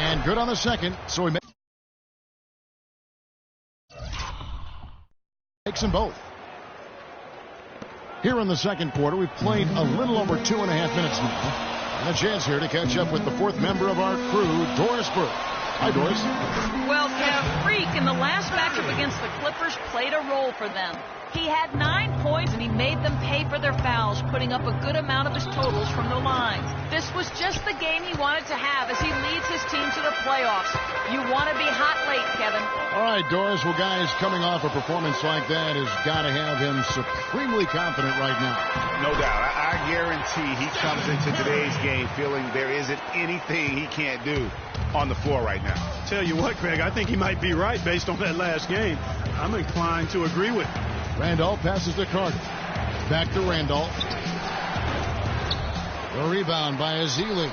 And good on the second, so he makes them both. Here in the second quarter, we've played a little over 2.5 minutes now. And a chance here to catch up with the fourth member of our crew, Doris Burke. Hi, Doris. Well, Kev, Freak in the last matchup against the Clippers played a role for them. He had 9 points, and he made them pay for their fouls, putting up a good amount of his totals from the lines. This was just the game he wanted to have as he leads his team to the playoffs. You want to be hot late, Kevin. All right, Doris. Well, guys, coming off a performance like that has got to have him supremely confident right now. No doubt. I guarantee he comes into today's game feeling there isn't anything he can't do on the floor right now. Tell you what, Craig, I think he might be right based on that last game. I'm inclined to agree with him. Randolph passes to Carter. Back to Randolph. The rebound by Ezeli.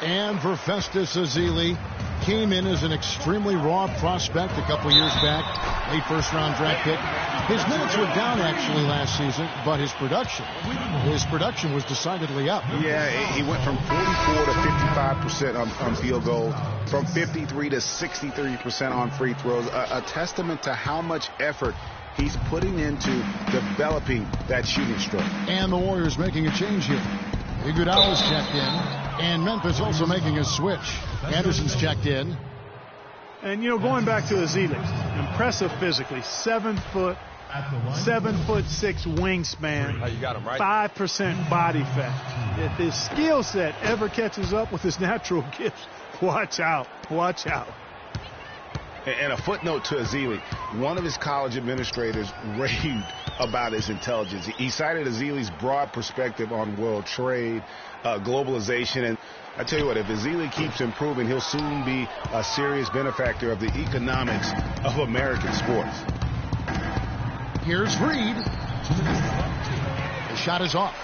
And for Festus Ezeli, came in as an extremely raw prospect a couple years back. Late first-round draft pick. His minutes were down, actually, last season, but his production was decidedly up. Yeah, he went from 44 to 55% on field goal, from 53 to 63% on free throws. A testament to how much effort he's putting into developing that shooting stroke. And the Warriors making a change here. Iguodala's checked in. And Memphis also making a switch. Anderson's checked in. And, you know, going back to Ezeli, impressive physically. 7 foot, 7'6" wingspan. Oh, you got him right. 5% body fat. If his skill set ever catches up with his natural gifts, watch out. Watch out. And a footnote to Ezeli, one of his college administrators raved about his intelligence. He cited Ezeli's broad perspective on world trade, globalization, and I tell you what, if Ezeli keeps improving, he'll soon be a serious benefactor of the economics of American sports. Here's Reed. The shot is off.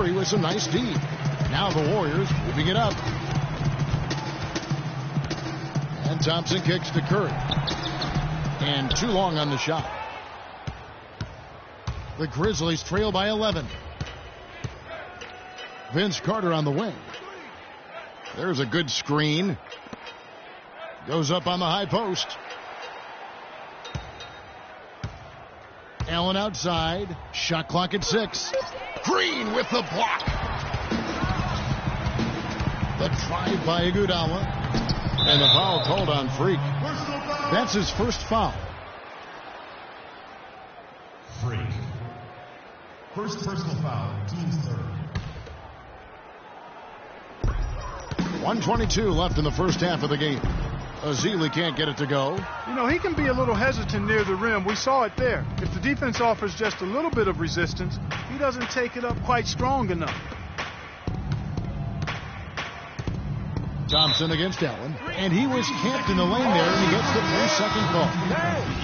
Curry with some nice D. Now the Warriors moving it up. And Thompson kicks to Curry. And too long on the shot. The Grizzlies trail by 11. Vince Carter on the wing. There's a good screen. Goes up on the high post. Allen outside. Shot clock at 6. Green with the block. The drive by Iguodala. And the foul called on Freak. That's his first foul. Freak. First personal foul, team's third. 1:22 left in the first half of the game. Ezeli can't get it to go. You know, he can be a little hesitant near the rim. We saw it there. If the defense offers just a little bit of resistance, he doesn't take it up quite strong enough. Thompson against Allen, and he was camped in the lane there, and he gets the 3-second call.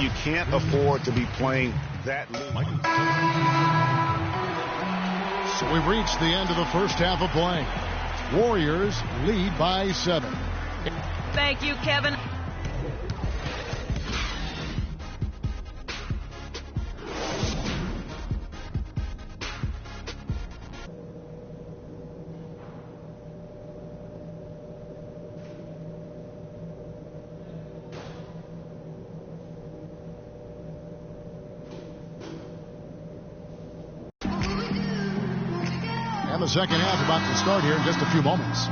You can't afford to be playing that loose. So we've reached the end of the first half of play. Warriors lead by 7. Thank you, Kevin. And the second half about to start here in just a few moments.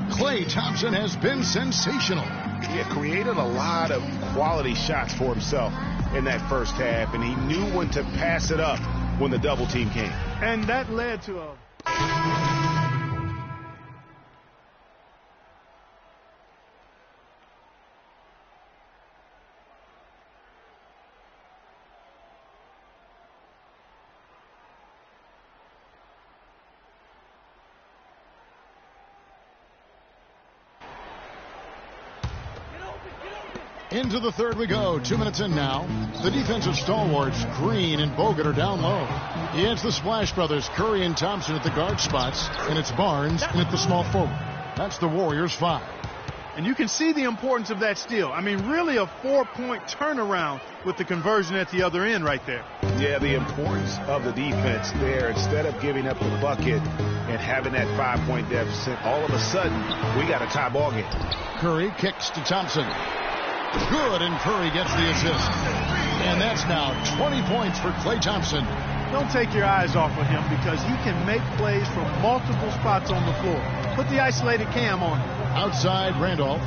Klay Thompson has been sensational. He had created a lot of quality shots for himself in that first half, and he knew when to pass it up when the double team came. And that led to a... Into the third we go. 2 minutes in now. The defensive stalwarts, Green and Bogut, are down low. It's the Splash Brothers, Curry and Thompson at the guard spots, and it's Barnes and at the small forward. That's the Warriors' 5. And you can see the importance of that steal. I mean, really a 4-point turnaround with the conversion at the other end right there. Yeah, the importance of the defense there. Instead of giving up the bucket and having that 5-point deficit, all of a sudden, we got a tie ball game. Curry kicks to Thompson. Good, and Curry gets the assist. And that's now 20 points for Klay Thompson. Don't take your eyes off of him because he can make plays from multiple spots on the floor. Put the isolated cam on him. Outside, Randolph.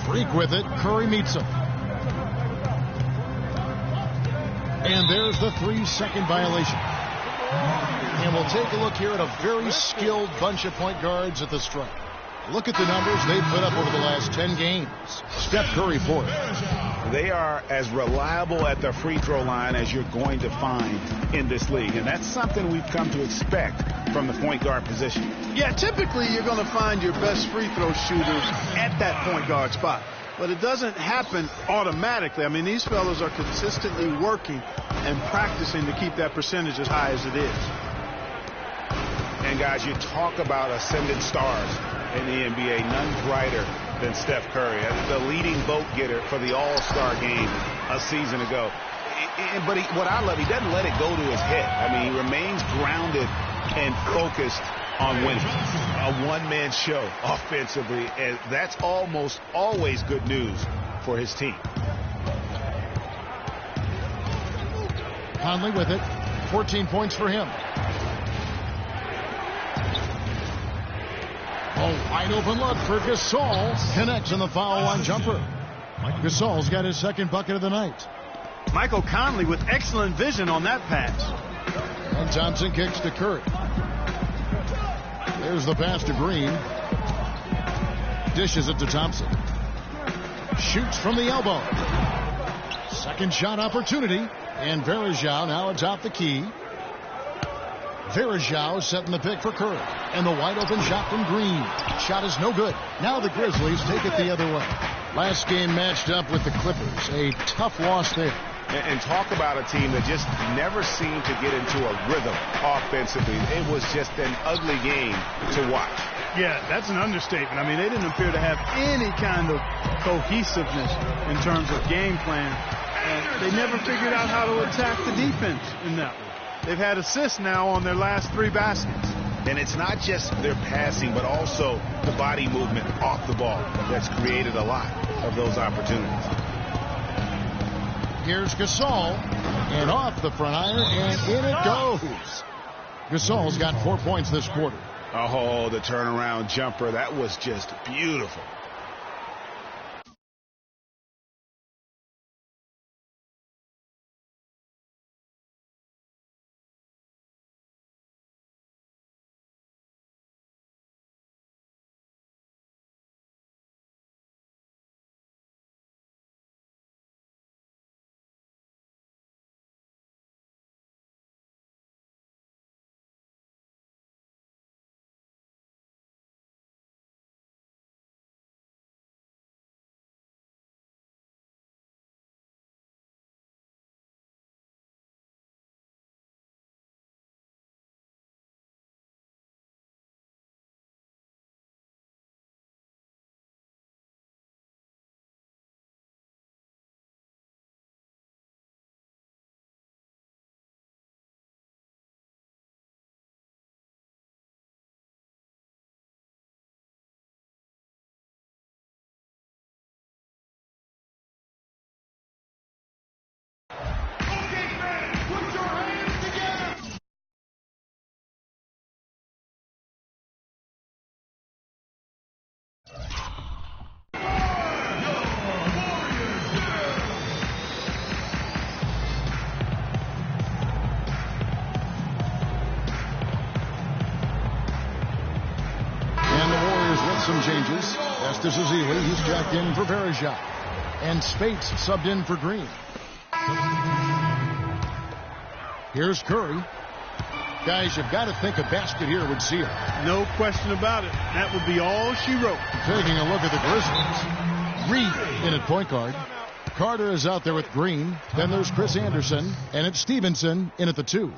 Freak with it. Curry meets him. And there's the 3-second violation. And we'll take a look here at a very skilled bunch of point guards at the stripe. Look at the numbers they've put up over the last 10 games. Steph Curry fourth. They are as reliable at the free throw line as you're going to find in this league. And that's something we've come to expect from the point guard position. Yeah, typically you're going to find your best free throw shooters at that point guard spot. But it doesn't happen automatically. I mean, these fellows are consistently working and practicing to keep that percentage as high as it is. And guys, you talk about ascendant stars in the NBA, none brighter than Steph Curry, the leading vote getter for the All-Star game a season ago. But what I love, he doesn't let it go to his head. I mean, he remains grounded and focused on winning. A one-man show offensively, and that's almost always good news for his team. Conley with it. 14 points for him. A wide open look for Gasol. Connects on the foul line jumper. Gasol's got his second bucket of the night. Michael Conley with excellent vision on that pass. And Thompson kicks to Curry. There's the pass to Green. Dishes it to Thompson. Shoots from the elbow. Second shot opportunity. And Varejao now atop the key. Varejao setting the pick for Curry. And the wide open shot from Green. Shot is no good. Now the Grizzlies take it the other way. Last game matched up with the Clippers. A tough loss there. And talk about a team that just never seemed to get into a rhythm offensively. It was just an ugly game to watch. Yeah, that's an understatement. I mean, they didn't appear to have any kind of cohesiveness in terms of game plan. And they never figured out how to attack the defense in that one. They've had assists now on their last 3 baskets. And it's not just their passing, but also the body movement off the ball that's created a lot of those opportunities. Here's Gasol, and off the front iron, and in it goes. Gasol's got 4 points this quarter. Oh, the turnaround jumper. That was just beautiful. Some changes. Estes Ezeli, he's jacked in for Verajak. And Spates subbed in for Green. Here's Curry. Guys, you've got to think a basket here would seal. No question about it. That would be all she wrote. Taking a look at the Grizzlies. Reed in at point guard. Carter is out there with Green. Then there's Chris Anderson. And it's Stevenson in at the 2.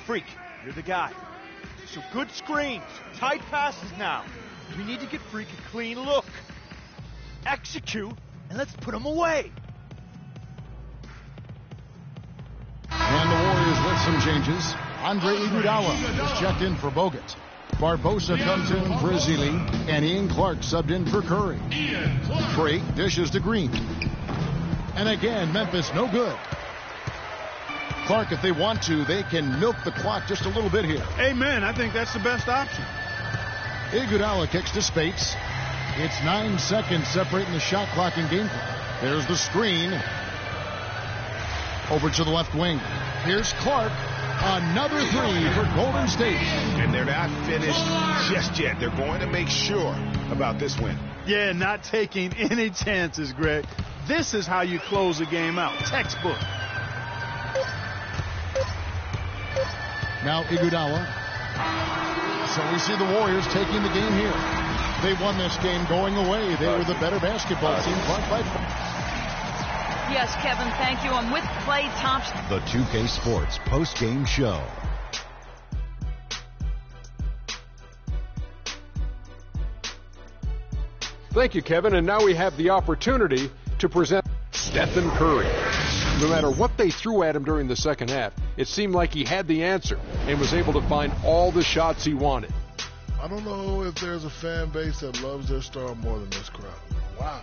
Freak, you're the guy. So good screens, tight passes now. We need to get Freak a clean look. Execute, and let's put him away. And the Warriors with some changes. Andre Iguodala is checked in for Bogut. Barbosa comes in for Ezeli, and Ian Clark subbed in for Curry. Freak dishes to Green. And again, Memphis no good. Clark, if they want to, they can milk the clock just a little bit here. Amen. I think that's the best option. Iguodala kicks to Spates. It's 9 seconds separating the shot clock and game clock. There's the screen. Over to the left wing. Here's Clark. Another 3 for Golden State. And they're not finished just yet. They're going to make sure about this win. Yeah, not taking any chances, Greg. This is how you close a game out. Textbook. Now Iguodala. So we see the Warriors taking the game here. They won this game going away. They were the better basketball team. Yes, Kevin, thank you. I'm with Klay Thompson. The 2K Sports post-game show. Thank you, Kevin. And now we have the opportunity to present Stephen Curry. No matter what they threw at him during the second half, it seemed like he had the answer and was able to find all the shots he wanted. I don't know if there's a fan base that loves their star more than this crowd. Wow.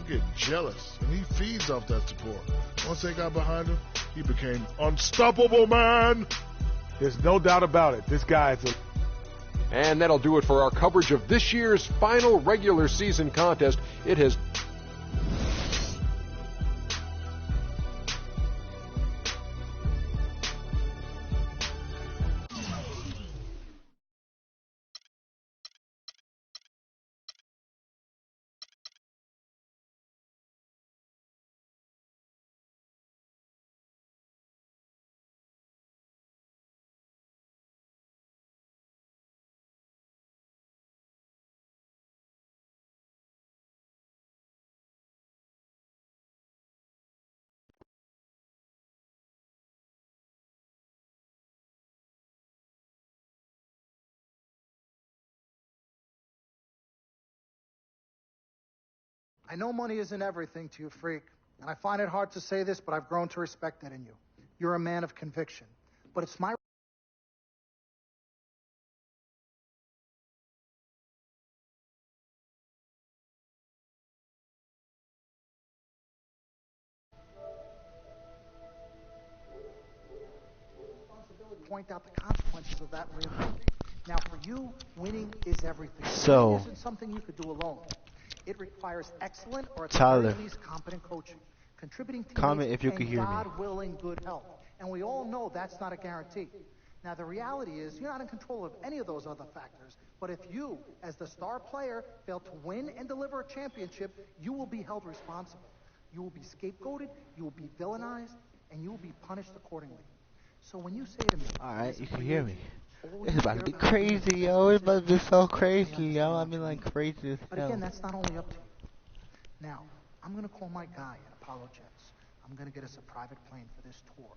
You get jealous, and he feeds off that support. Once they got behind him, he became unstoppable, man. There's no doubt about it. This guy is a... And that'll do it for our coverage of this year's final regular season contest. It has I know money isn't everything to you, Freak, and I find it hard to say this, but I've grown to respect that in you. You're a man of conviction. But it's my responsibility to point out the consequences of that real. Now, for you, winning is everything. So, winning isn't something you could do alone. It requires excellent or at the Tyler, very least competent coaching, contributing comment teammates, if you and could hear me. God willing, good health. And we all know that's not a guarantee. Now, the reality is you're not in control of any of those other factors. But if you, as the star player, fail to win and deliver a championship, you will be held responsible. You will be scapegoated, you will be villainized, and you will be punished accordingly. So when you say to me, alright, you can hear me. It's about to be crazy, yo. It's about to be so crazy, yo. I mean, like, crazy as But hell. again, that's not only up to you. Now, I'm going to call my guy at Apollo Jets. I'm going to get us a private plane for this tour.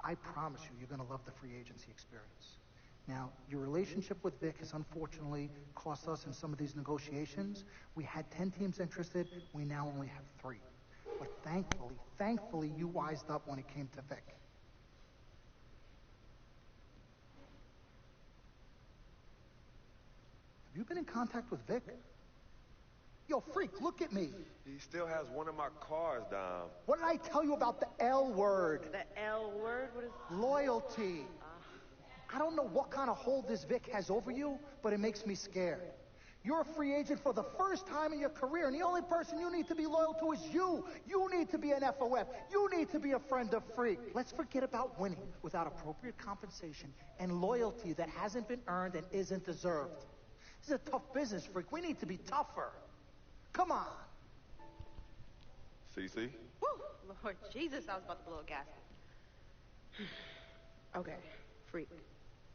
I promise you, you're going to love the free agency experience. Now, your relationship with Vic has unfortunately cost us in some of these negotiations. We had 10 teams interested. We now only have 3. But thankfully, you wised up when it came to Vic. Have you been in contact with Vic? Yo, Freak, look at me. He still has one of my cars down. What did I tell you about the L word? The L word? What is Loyalty. I don't know what kind of hold this Vic has over you, but it makes me scared. You're a free agent for the first time in your career, and the only person you need to be loyal to is you. You need to be an FOF. You need to be a friend of Freak. Let's forget about winning without appropriate compensation and loyalty that hasn't been earned and isn't deserved. This is a tough business, Freak. We need to be tougher. Come on. CC? Woo! Lord Jesus, I was about to blow a gasket. Okay, Freak.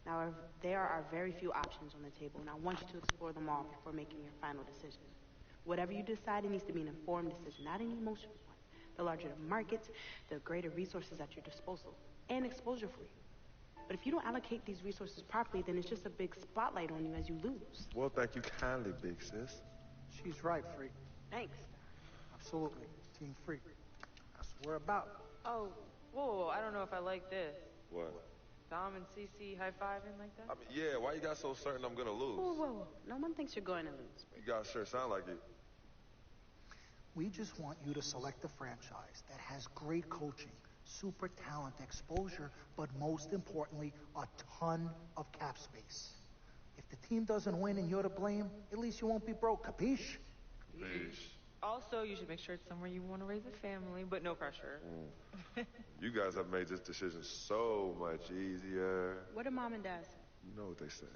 Now, there are very few options on the table, and I want you to explore them all before making your final decision. Whatever you decide, it needs to be an informed decision, not an emotional one. The larger the market, the greater resources at your disposal, and exposure for you. But if you don't allocate these resources properly, then it's just a big spotlight on you as you lose. Well, thank you kindly, big sis. She's right, Freak. Thanks. Absolutely. Team Freak. That's what we're about. Oh, whoa, I don't know if I like this. What? Dom and CC high-fiving like that? I mean, yeah, why you got so certain I'm gonna lose? Whoa. No one thinks you're going to lose. You guys sure sound like it. We just want you to select a franchise that has great coaching, super talent, exposure, but most importantly, a ton of cap space. If the team doesn't win and you're to blame, at least you won't be broke, capiche? Capiche. Also, you should make sure it's somewhere you want to raise a family, but no pressure. You guys have made this decision so much easier. What did Mom and Dad say? You know what they said.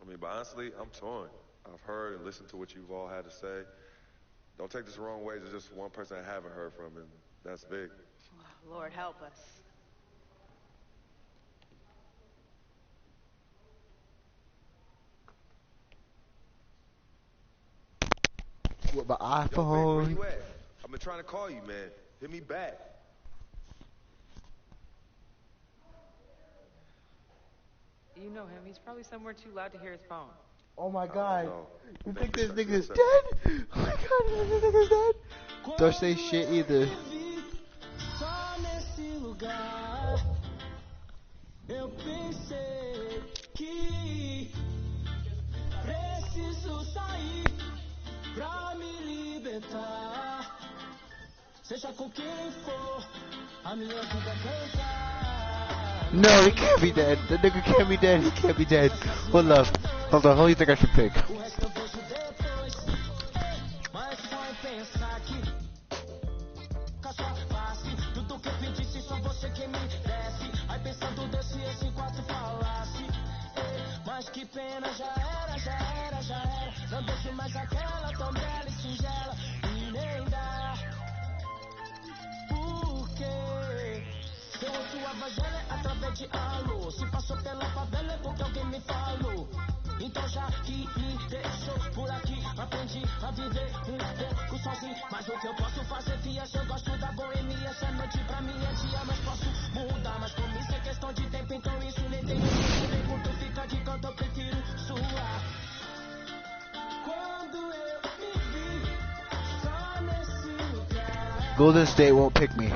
I mean, but honestly, I'm torn. I've heard and listened to what you've all had to say. Don't take this the wrong way. There's just one person I haven't heard from, and that's Vic. Lord help us. What, my iPhone? Yo, Vic, where you at? I've been trying to call you, man. Hit me back. You know him. He's probably somewhere too loud to hear his phone. Oh my god. You think this Thank nigga's dead? Oh my god, you think this nigga's dead? Don't say shit either. Eu pensei que preciso sair pra me libertar. Seja com quem for, a minha vida cantar. No, he can't be dead. The nigga can't be dead. He can't be dead. Hold up. Hold on. Who do you think I should pick? O resto eu vejo depois. Mas só em pensar que com a sua face, tudo que eu pedisse, só você que me desse. Aí pensando desse esse quarto falasse. Mas que pena, já era. Não deixe mais aquela tão bela e singela. E nem dá. Porque seu rosto avagela através de alô. Se passou pela favela é porque alguém me falou. Então já que me deixou por aqui, aprendi a viver um pouco sozinho. Mas o que eu posso fazer, fia, se eu gosto da boemia. Essa noite pra mim é dia, mas posso mudar. Mas como isso é questão de tempo, então isso nem tem muito. Pergunto, fica de canto, eu prefiro suar. Quando eu me vi Golden State won't pick me.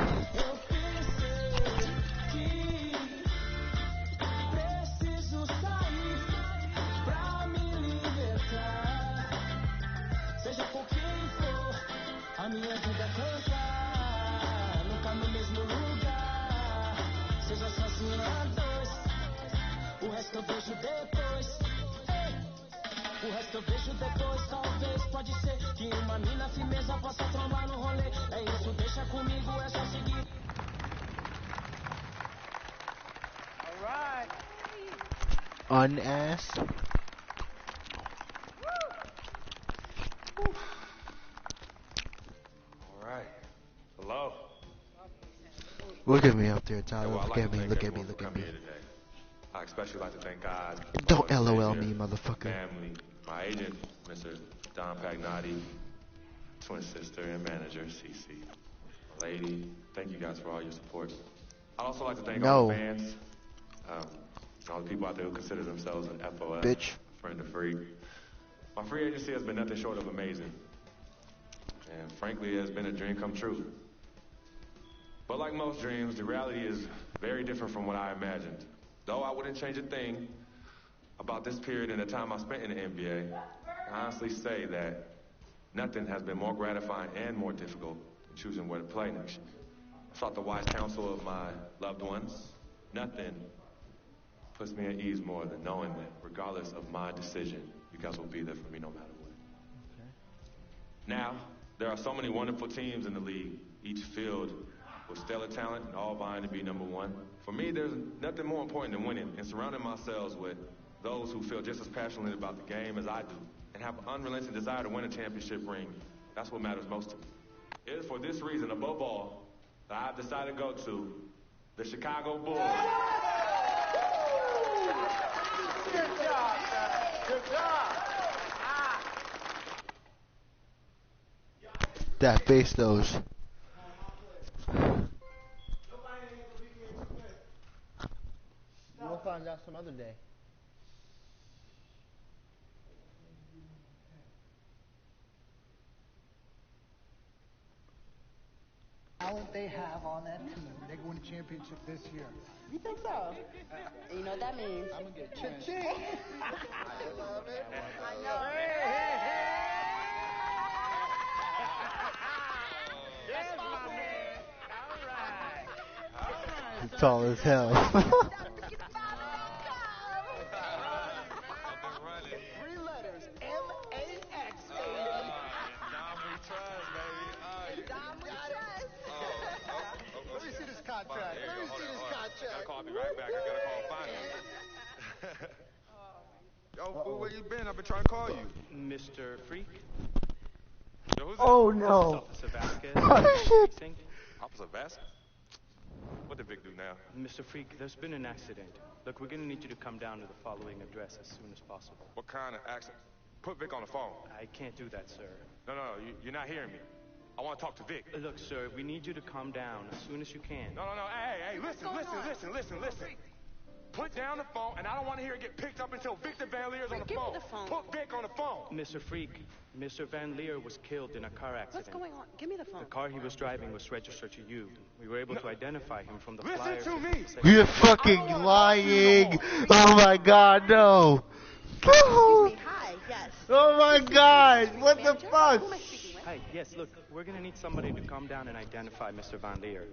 Unasked. Alright. Hello. Look at me up there, Tyler. Well, Look at me. Look at me. Look at me. I especially like to thank God. Don't for LOL this me, year, motherfucker. Family, my agent, Mr. Don Pagnotti, twin sister and manager, Cece. My lady, thank you guys for all your support. I'd also like to thank all the fans, all the people out there who consider themselves an FOF, Bitch. friend of free. My free agency has been nothing short of amazing. And frankly, it has been a dream come true. But like most dreams, the reality is very different from what I imagined. Though I wouldn't change a thing about this period and the time I spent in the NBA, I honestly say that nothing has been more gratifying and more difficult than choosing where to play next year. I sought the wise counsel of my loved ones. Nothing puts me at ease more than knowing that regardless of my decision, you guys will be there for me no matter what. Okay. Now, there are so many wonderful teams in the league, each field with stellar talent and all vying to be number one. For me, there's nothing more important than winning and surrounding myself with those who feel just as passionately about the game as I do and have an unrelenting desire to win a championship ring. That's what matters most to me. It is for this reason, above all, that I've decided to go to the Chicago Bulls. Good job, good job. That face those. We'll find out some other day. Talent they have on that team, they can win a championship this year. You think so? You know what that means? I'm gonna get checked. I love it. I know. Yes, my man. All right. Tall as hell. Three letters, M-A-X, baby. Dom we trust, baby. Dom we trust. Let me see this contract. Let me see this contract. Gotta call me right back. I gotta call finance. Yo, where you been? I've been trying to call you. Mr. Freak? Yo, who's Oh no. Officer Vasquez. Oh shit. Officer Vasquez? What did Vic do now? Mr. Freak, there's been an accident. Look, we're gonna need you to come down to the following address as soon as possible. What kind of accident? Put Vic on the phone. I can't do that, sir. No, you're not hearing me. I want to talk to Vic. Look, sir, we need you to come down as soon as you can. No. Hey, listen. Put down the phone, and I don't want to hear it get picked up until Victor Van Leer's on the phone. Put Vic on the phone. Mr. Freak, Mr. Van Leer was killed in a car accident. What's going on? Give me the phone. The car he was driving was registered to you. We were able to identify him from the Listen flyers. to me. You're fucking lying. Oh my god, no. Excuse me. Hi. Yes. Oh my god. What the fuck? Who am I speaking with? Hi, yes, look, we're gonna need somebody to come down and identify Mr. Van Leer.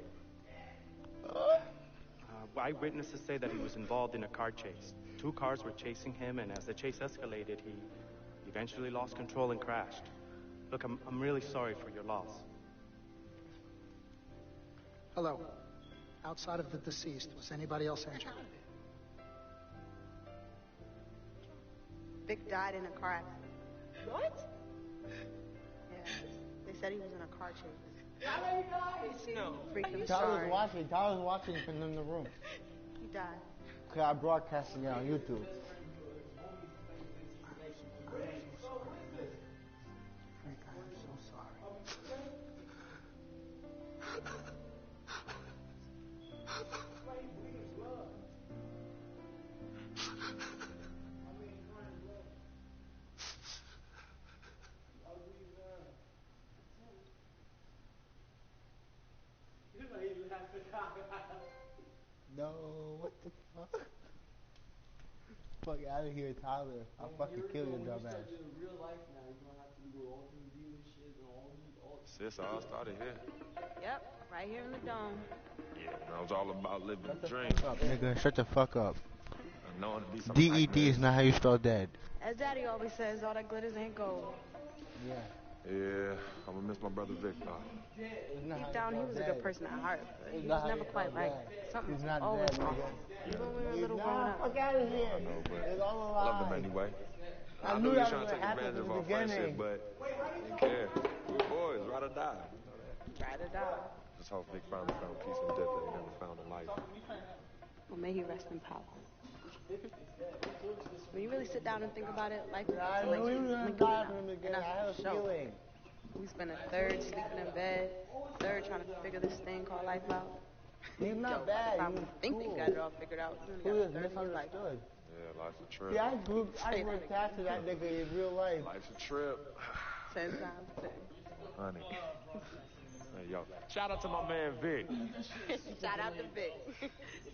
Eyewitnesses say that he was involved in a car chase. 2 cars were chasing him, and as the chase escalated, he eventually lost control and crashed. Look, I'm really sorry for your loss. Hello. Outside of the deceased, was anybody else injured? Vic died in a car accident. What? Yeah. They said he was in a car chase. No. Freak, I'm Tyler's sorry. watching from in the room. He died. Okay, I'm broadcasting it on YouTube. Frank, I am so sorry. No, what the fuck? Fuck out of here, Tyler. I'll fucking kill your dumb ass. Sis, all started here. Yep, right here in the dome. Yeah, I was all about living the dream. Nigga, shut the fuck up. And knowing to be some D-E-D is not how you spell dead. As Daddy always says, all that glitters ain't gold. Yeah. Yeah, I'm gonna miss my brother Victor. Deep down, he was a good person at heart, but he was never quite right. Something was always wrong. Even when we were little growing up. Fuck out of here. I know, but It's all a I lie. loved him anyway. I I knew knew he was that trying was to take gonna happen advantage of from our the beginning. friendship, but I didn't care. We were boys, ride or die. Ride or die. Just hope Vic finally found peace and death that he never found in life. Well, may he rest in power. When you really sit down and think about it, life is I knew he was gonna die from the beginning. I had a feeling. We spent a third sleeping in bed, third trying to figure this thing called life out. He's not bad. He was think cool. we got it all figured out. He was misunderstood. Yeah, life's a trip. See, I grew attached to that nigga in real life. Life's a trip. 10 times 10. Honey. Hey, yo, shout out to my man Vic. Shout out to Vic.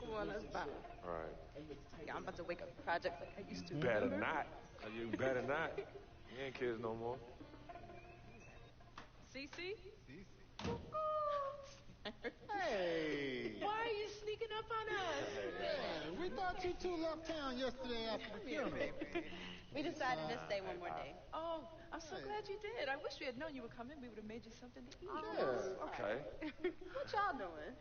Come on, let's bounce. All right. Yeah, I'm about to wake up the project like I used to. Better not. You better not. You ain't kids no more. Cece? Hey! Why are you sneaking up on us? Yeah, we thought you two left town yesterday after the funeral. We decided to stay one more day. Oh, I'm so glad you did. I wish we had known you would come in. We would have made you something to eat. Yeah. Okay. What y'all doing?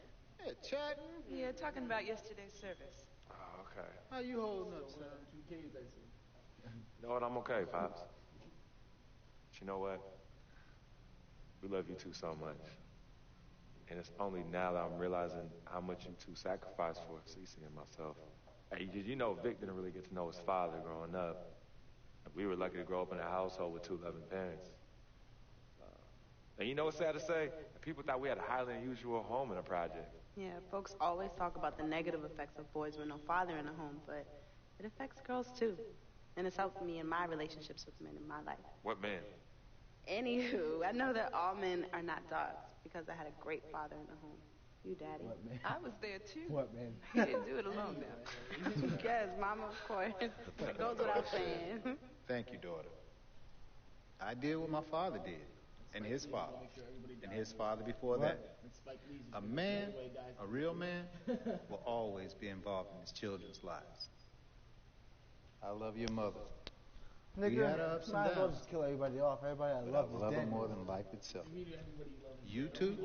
Yeah, chatting. Yeah, talking about yesterday's service. Oh, okay. How you holding up, son? You know what? I'm okay, Pops. But you know what? We love you two so much. And it's only now that I'm realizing how much you two sacrificed for Cece and myself. Hey, you know Vic didn't really get to know his father growing up. We were lucky to grow up in a household with two loving parents. And you know what's sad to say? People thought we had a highly unusual home in a project. Yeah, folks always talk about the negative effects of boys with no father in the home, but it affects girls too. And it's helped me in my relationships with men in my life. What man? Anywho, I know that all men are not dogs because I had a great father in the home. You, Daddy. What, man? I was there too. What, man? You didn't do it alone now. Yes, Mama, of course. It goes without saying. Thank you, daughter. I did what my father did, and his father before that. A man, a real man, will always be involved in his children's lives. I love your mother. Nigga, We had our ups and might as well downs. just kill everybody off. Everybody I But love I is love her dead. more than life itself. You two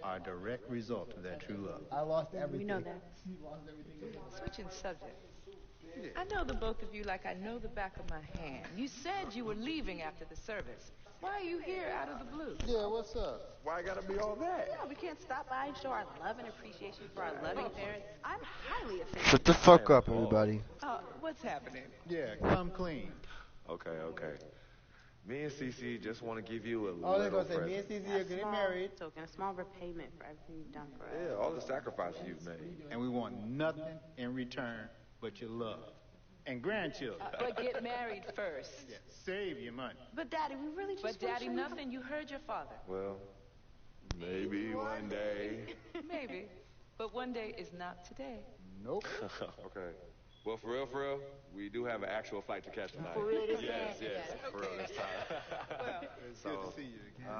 are a direct result of that true love. I lost everything. We know that. Switching subjects. I know the both of you like I know the back of my hand. You said you were leaving after the service. Why are you here out of the blue? Yeah, what's up? Why I gotta be all that? Yeah, we can't stop by and show our love and appreciation for our loving parents. I'm highly offended. Shut the fuck up, everybody. What's happening? Yeah, come clean. Okay. Me and Cece just want to give you a Oh, they're little gonna say me and present. Cece are getting married. Token, a small repayment for everything you've done for us. Yeah, all the sacrifices you've made. And we want nothing in return but your love. And grandchildren. But get married first. Yeah, save your money. But Daddy, we really just But Daddy, nothing. You heard your father. Well, maybe one day. Maybe. But one day is not today. Nope. Okay. Well, for real, we do have an actual flight to catch tonight. For real this Yes. time? For real this time. Well, It's good to see you again.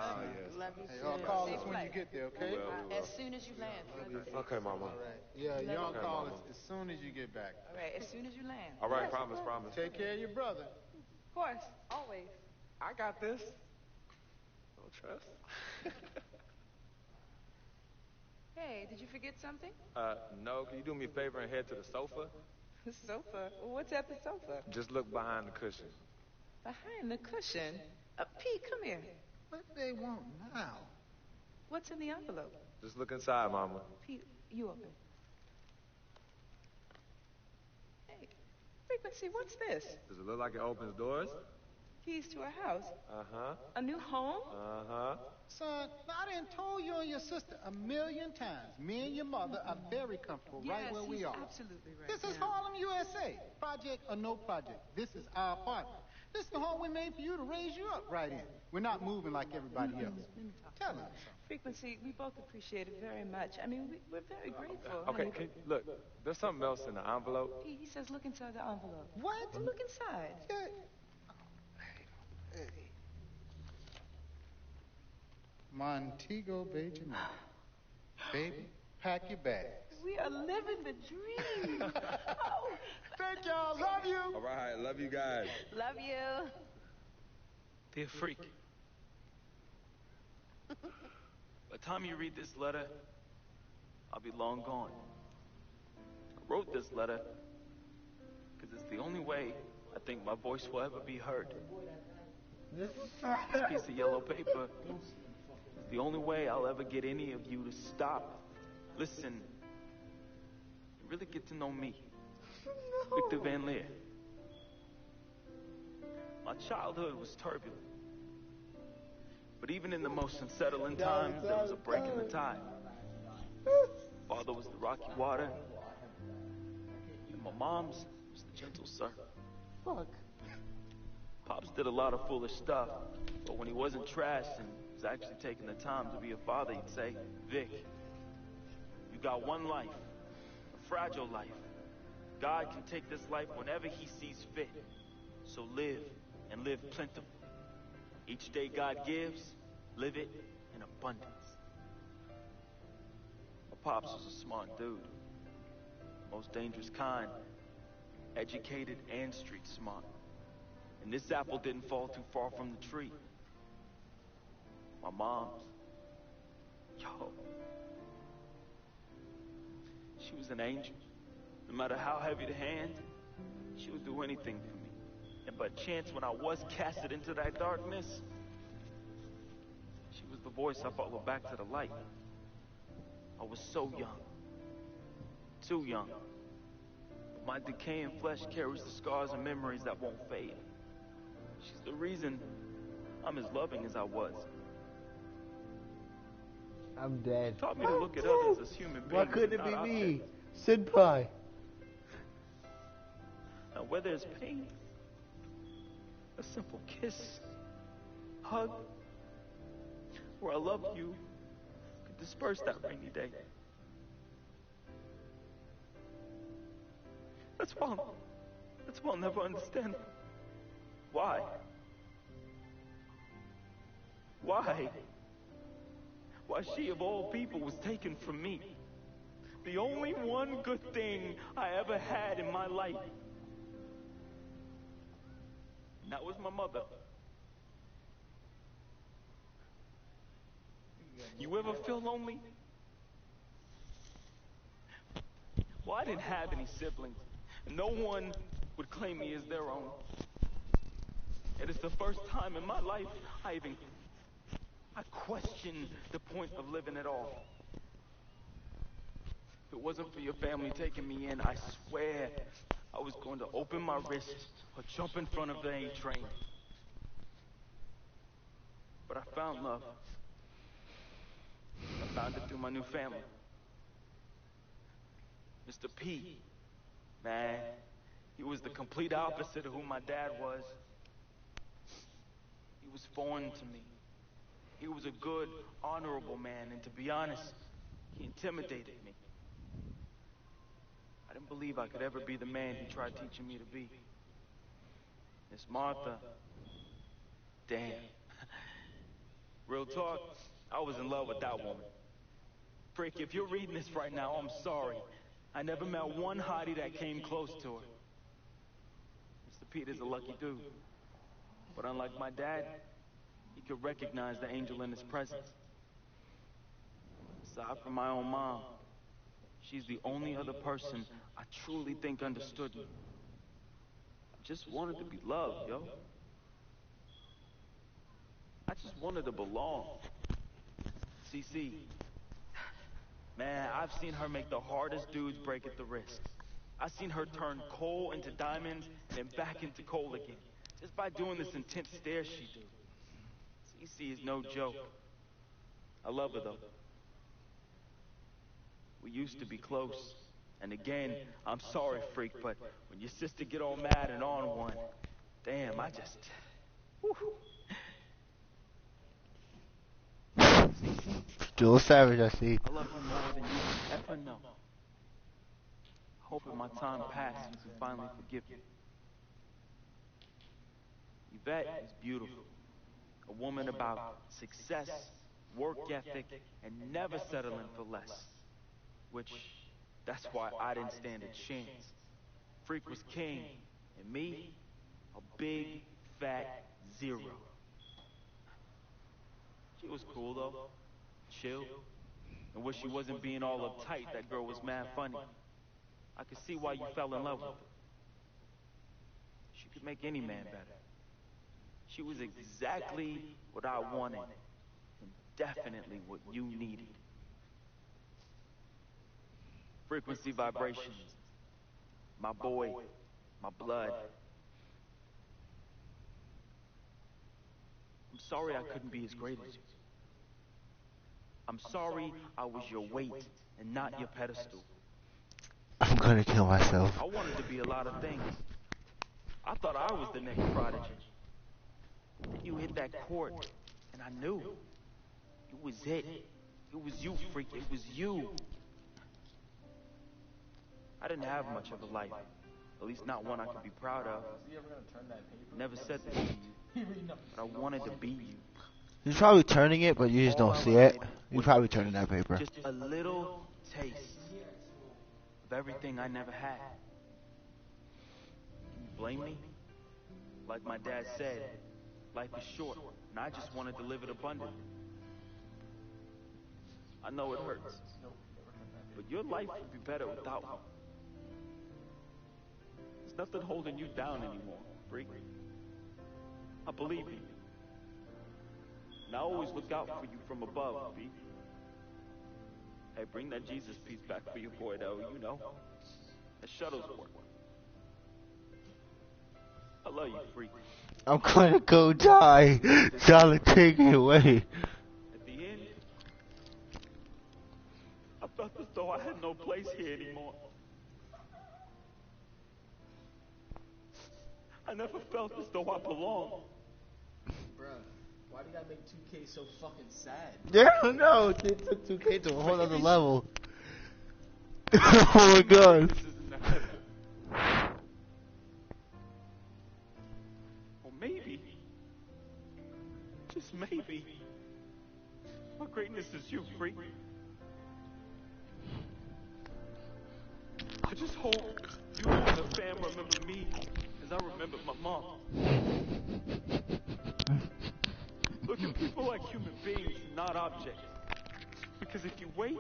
Yes. Love you Hey, too. y'all call Safe us when you flight. get there, okay? We will. as soon as you land. Okay, Mama. Yeah, y'all Okay, call Mama. us as soon as you get back. All right, as soon as you land. All right, promise. Take care of your brother. Of course, always. I got this. No trust. Hey, did you forget something? No. Can you do me a favor and head to the sofa? The sofa? What's at the sofa? Just look behind the cushion. Behind the cushion? Pete, come here. What they want now? What's in the envelope? Just look inside, Mama. Pete, you open. Hey, Frequency, what's this? Does it look like it opens doors? Keys to a house? Uh-huh. A new home? Uh-huh. Son, I done told you and your sister 1,000,000 times. Me and your mother are very comfortable right where we are. Absolutely right. This is Harlem, USA. Project or no project. This is our apartment. This is the home we made for you to raise you up right in. We're not moving like everybody else. Tell him. Frequency, we both appreciate it very much. I mean, we're very grateful. Okay, look, there's something else in the envelope. He says look inside the envelope. What? Well, look inside. Montego Bay, Jamaica. Baby, pack your bags. We are living the dream. Oh, thank y'all. Love you. All right, love you guys. Love you. Dear Freak, by the time you read this letter, I'll be long gone. I wrote this letter because it's the only way I think my voice will ever be heard. This piece of yellow paper is the only way I'll ever get any of you to stop, listen, and really get to know me, Victor Van Leer. My childhood was turbulent, but even in the most unsettling times, there was a break in the tide. Father was the rocky water, and my mom's was the gentle surf. Fuck. Pops did a lot of foolish stuff, but when he wasn't trash and was actually taking the time to be a father, he'd say, Vic, you got one life, a fragile life. God can take this life whenever he sees fit. So live, and live plentifully. Each day God gives, live it in abundance. My pops was a smart dude, the most dangerous kind, educated and street smart. And this apple didn't fall too far from the tree. My mom's, she was an angel. No matter how heavy the hand, she would do anything for me. And by chance, when I was casted into that darkness, she was the voice I followed back to the light. I was so young, too young. But my decaying flesh carries the scars and memories that won't fade. She's the reason I'm as loving as I was. I'm dead. Taught me to look at others as human beings. Why couldn't it not be me? objects. Senpai. Now, where there's pain, a simple kiss, hug, or I love you could disperse that rainy day. That's why I'll never understand why. Why she of all people was taken from me. The only one good thing I ever had in my life. And that was my mother. You ever feel lonely? Well, I didn't have any siblings. No one would claim me as their own. And it's the first time in my life I questioned the point of living at all. If it wasn't for your family taking me in, I swear I was going to open my wrist or jump in front of the A train. But I found love. I found it through my new family. Mr. P, man, he was the complete opposite of who my dad was. He was foreign to me. He was a good, honorable man, and to be honest, he intimidated me. I didn't believe I could ever be the man he tried teaching me to be. Miss Martha, damn. Real talk, I was in love with that woman. Frick, if you're reading this right now, I'm sorry. I never met one hottie that came close to her. Mr. Peter's a lucky dude. But unlike my dad, he could recognize the angel in his presence. Aside from my own mom, she's the only other person I truly think understood me. I just wanted to be loved, yo. I just wanted to belong. CC, man, I've seen her make the hardest dudes break at the wrist. I've seen her turn coal into diamonds and then back into coal again, just by doing this intense stare she do. CC is no joke. I love her, though. We used to be close. And again, I'm sorry, freak, but when your sister get all mad and on one, damn, I just... Whew. Still savage, I see. I love you more than you ever know. I hope in my time past you can finally forgive me. Yvette is beautiful. A woman about success, work ethic, and never settling for less. Which, that's why I didn't stand a chance. Freak was king, and me, a big, fat zero. She was cool, though. Chill. And when she wasn't being all uptight, that girl was mad funny. I could see why you fell in love with her. She could make any man better. She was exactly what I wanted, and definitely what you needed. Frequency vibrations. My boy, my blood. I'm sorry I couldn't be as great as you. I'm sorry I was your weight and not your pedestal. I'm gonna kill myself. I wanted to be a lot of things. I thought I was the next prodigy. Then you hit that court, and I knew. It was it. It was you, freak. It was you. I didn't have much of a life. At least not one I could be proud of. Never said this to you, but I wanted to be you. He's probably turning it, but you just don't see it. He's probably turning that paper. Just a little taste of everything I never had. Can you blame me? Like my dad said, life is short, and I just wanted to live it abundantly. I know it hurts, but your life would be better without me. There's nothing holding you down anymore, freak. I believe in you. And I always look out for you from above, B. Hey, bring that Jesus piece back for your boy, though, you know. That shuttle's work. I love you, freak. I'm gonna go die. Charlie, take it away. At the end, I felt as though I had no place here anymore. I never felt as though I belonged. Bruh, why do you gotta make 2K so fucking sad? Yeah, no, it took 2K to a whole other level. Oh my god. Or maybe, just maybe, my greatness is you, freak. I just hope you and the fam remember me as I remember my mom. Look at people like human beings, not objects. Because if you wait,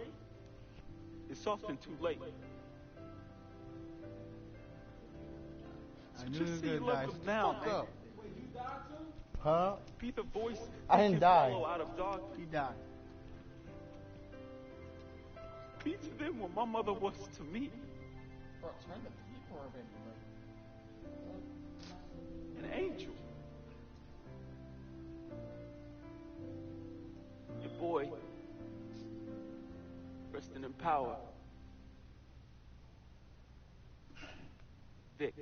it's often too late. So just say you love them now, man. Wait, you died too? Huh? Be the voice I didn't die. out of darkness. He died. Be to them what my mother was to me. Bro, turn the people over, bro. An angel. Your boy, resting in power. Vic.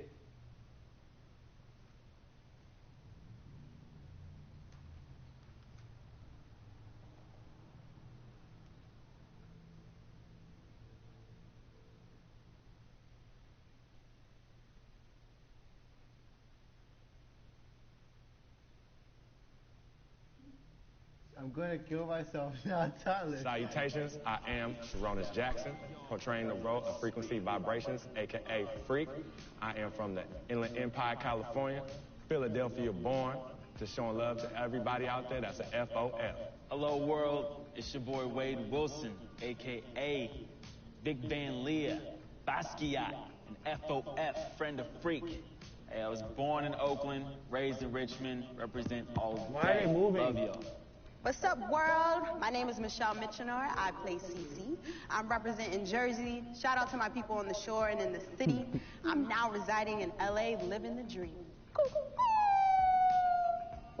I'm gonna kill myself now, Tyler. Salutations, I am Sharonis Jackson, portraying the role of Frequency Vibrations, aka Freak. I am from the Inland Empire, California, Philadelphia born, just showing love to everybody out there. That's a FOF. Hello world, it's your boy Wade Wilson, aka Big Van Leah, Basquiat, and FOF, friend of Freak. Hey, I was born in Oakland, raised in Richmond, represent all day. Why are they moving? Love y'all. What's up, world? My name is Michelle Mitchenor. I play Cece. I'm representing Jersey. Shout out to my people on the shore and in the city. I'm now residing in LA, living the dream.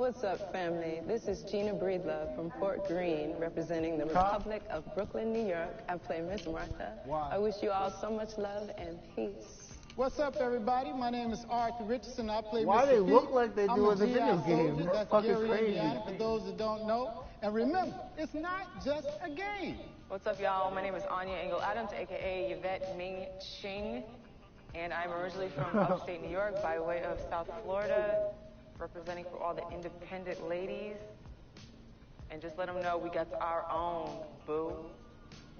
What's up, family? This is Gina Breedlove from Fort Greene, representing the Republic of Brooklyn, New York. I play Miss Martha. Wow. I wish you all so much love and peace. What's up, everybody? My name is Arthur Richardson. I play Why Mr. they Pete. look like they do in the video GI game? soldier. That's That's fucking Gary, crazy. Indiana, for those that don't know. And remember, it's not just a game. What's up, y'all? My name is Anya Engel Adams, a.k.a. Yvette Ming Ching, and I'm originally from upstate New York by way of South Florida, representing for all the independent ladies. And just let them know we got our own, boo.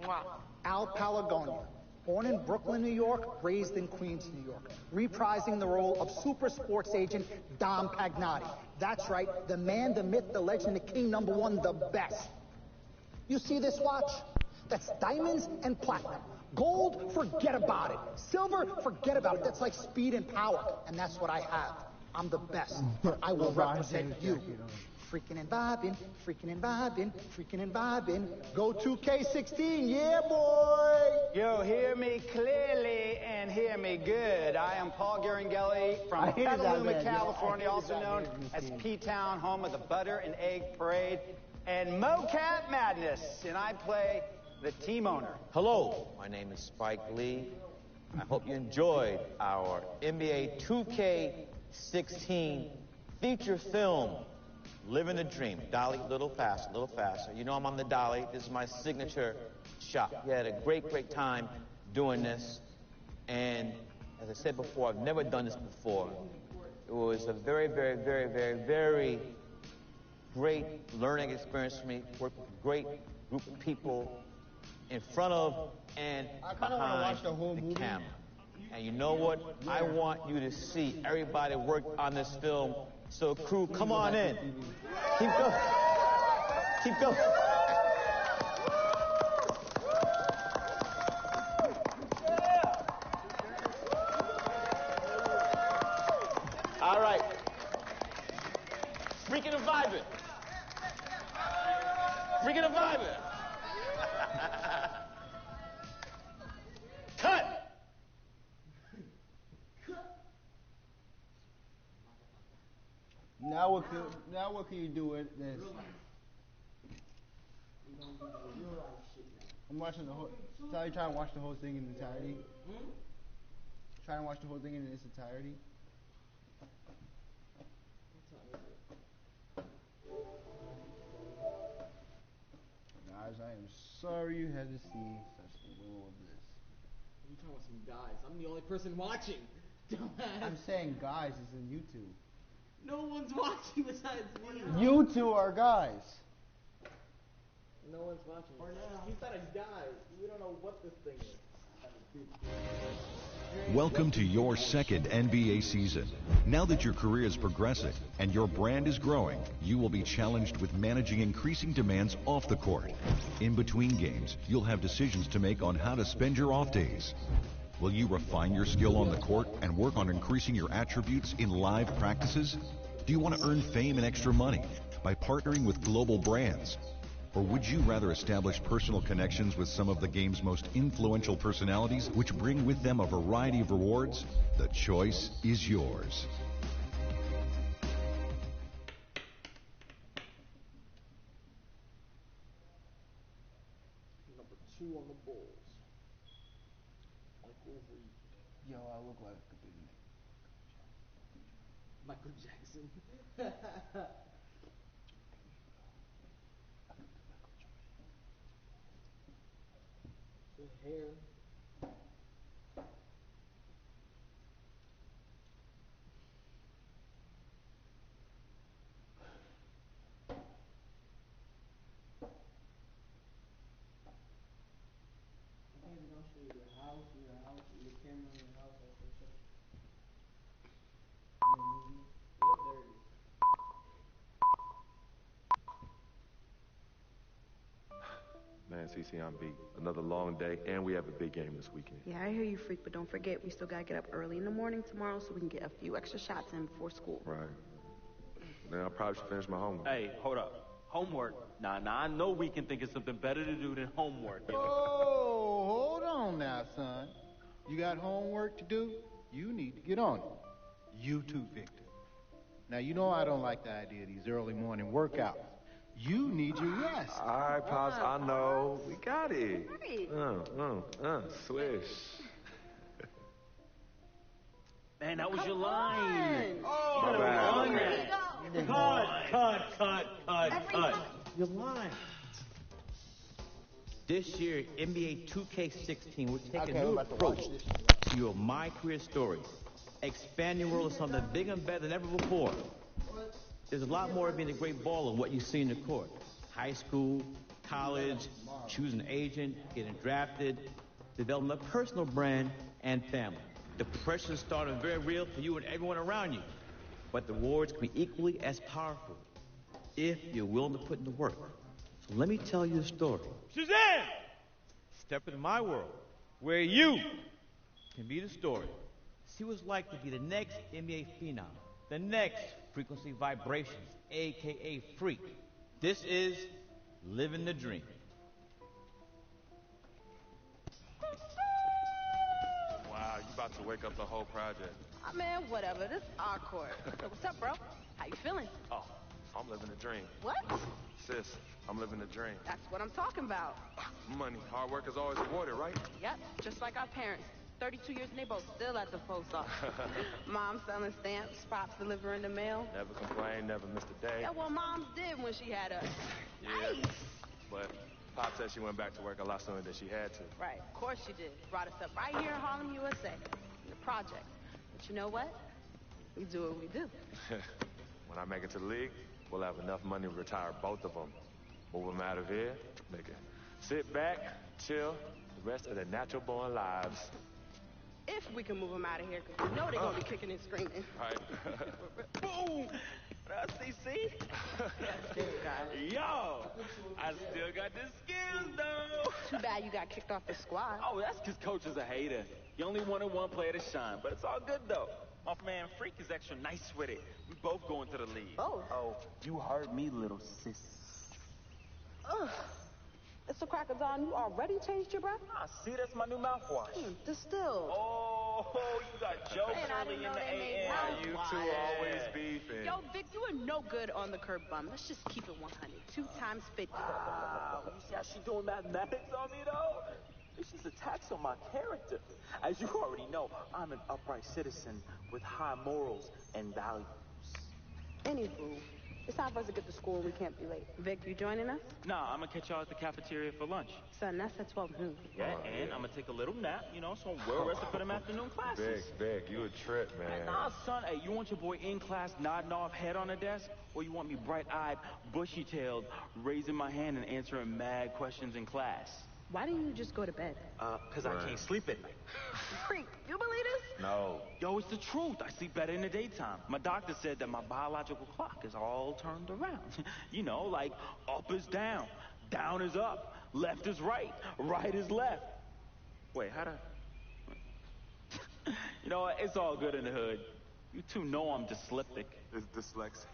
Mwah. Al Palagonia, born in Brooklyn, New York, raised in Queens, New York, reprising the role of super sports agent Dom Pagnotti. That's right, the man, the myth, the legend, the king, number one, the best. You see this watch? That's diamonds and platinum. Gold, forget about it. Silver, forget about it. That's like speed and power, and that's what I have. I'm the best. I will represent you. Freaking and vibing, freaking and vibing, freaking and vibing. Go 2K16, yeah, boy! Yo, hear me clearly and hear me good. I am Paul Garangelli from Petaluma, California, also known as P-Town, home of the Butter and Egg Parade and MoCap Madness, and I play the team owner. Hello, my name is Spike Lee. I hope you enjoyed our NBA 2K16 feature film, Living the Dream. Dolly, little faster, little faster. You know I'm on the dolly. This is my signature shot. We had a great, great time doing this. And as I said before, I've never done this before. It was a very, very, very, very, very great learning experience for me. Worked with a great group of people in front of and behind the camera. And you know what? I want you to see everybody work on this film. So crew, come on in. Keep going. Keep going. All right. Freaking and vibing. Freaking and vibing. Cut. Now what can you do with this? I'm watching the whole. So you trying to watch the whole thing in entirety? Trying to watch the whole thing in its entirety? Guys, I am sorry you had to see such the will of this. You talking about some guys? I'm the only person watching. Dumbass. I'm saying guys, it's in YouTube. No one's watching besides me. You two are guys. No one's watching. He's not a guy. We don't know what this thing is. Welcome to your second NBA season. Now that your career is progressing and your brand is growing, you will be challenged with managing increasing demands off the court. In between games, you'll have decisions to make on how to spend your off days. Will you refine your skill on the court and work on increasing your attributes in live practices? Do you want to earn fame and extra money by partnering with global brands? Or would you rather establish personal connections with some of the game's most influential personalities, which bring with them a variety of rewards? The choice is yours. Number 2 on the Bulls. Yo, I look like a big Michael Jackson. The hair. They're gonna show you your house, your camera in your house, all that stuff. Yep, there it is. Man, CC, I'm beat. Another long day, and we have a big game this weekend. Yeah, I hear you, freak, but don't forget, we still gotta get up early in the morning tomorrow so we can get a few extra shots in before school. Right. Then I probably should finish my homework. Hey, hold up. Homework? Nah, I know we can think of something better to do than homework. Oh, hold on now, son. You got homework to do? You need to get on it. You too, Victor. Now, you know I don't like the idea of these early morning workouts. You need your rest. All right, Pops, I know. We got it. Swish. Man, that was your line. Oh, my bad. Cut. Your line. This year, NBA 2K16, we're taking a new approach to your My Career Stories. Expanding your world of something bigger and better than ever before. There's a lot more of being a great baller than what you see in the court. High school, college, choosing an agent, getting drafted, developing a personal brand and family. The pressure is starting very real for you and everyone around you. But the rewards can be equally as powerful if you're willing to put in the work. So let me tell you a story. Suzanne! Step into my world, where you can be the story. See what it's like to be the next NBA phenom, the next Frequency Vibrations, a.k.a. Freak. This is Living the Dream. Wow, you about to wake up the whole project. Man, whatever. This is our court. So what's up, bro? How you feeling? Oh, I'm living the dream. What? Sis, I'm living the dream. That's what I'm talking about. Money, hard work is always rewarded, right? Yep, just like our parents. 32 years and they both still at the post office. Mom selling stamps, Pops delivering the mail. Never complained, never missed a day. Yeah, well, Moms did when she had us. Yeah, nice. But Pop said she went back to work a lot sooner than she had to. Right, of course she did. Brought us up right here in Harlem, USA, in the project. But you know what? We do what we do. When I make it to the league, we'll have enough money to retire both of them. Move them out of here, they can sit back, chill, the rest of their natural-born lives. If we can move them out of here, because we know they're going to be kicking and screaming. Right. Boom! CC? Yo! I still got the skills, though! Too bad you got kicked off the squad. Oh, that's because Coach is a hater. You only wanted one player to shine, but it's all good, though. My man Freak is extra nice with it. We both going to the league. Both? Oh, you heard me, little sis. Ugh. It's the crackers on. You already changed your breath? Ah, see, that's my new mouthwash. Distilled. Oh, you got jokes early in the AM. You two always beefing. Yo, Vic, you are no good on the curb bum. Let's just keep it 100. 2 times 50. Wow, you see how she doing mathematics on me, though? It's just attacks on my character. As you already know, I'm an upright citizen with high morals and values. Anywho, it's time for us to get to school and we can't be late. Vic, you joining us? Nah, I'm gonna catch y'all at the cafeteria for lunch. Son, that's at 12 noon. Yeah, and I'm gonna take a little nap, so I'm well rested for them afternoon classes. Vic, you a trip, man. Nah, son, hey, you want your boy in class nodding off head on the desk? Or you want me bright-eyed, bushy-tailed, raising my hand and answering mad questions in class? Why didn't you just go to bed? Because I can't sleep at night. Freak, you believe this? No. Yo, it's the truth. I sleep better in the daytime. My doctor said that my biological clock is all turned around. Like up is down, down is up, left is right, right is left. Wait, how to... You know what? It's all good in the hood. You two know I'm dyslexic. It's dyslexic.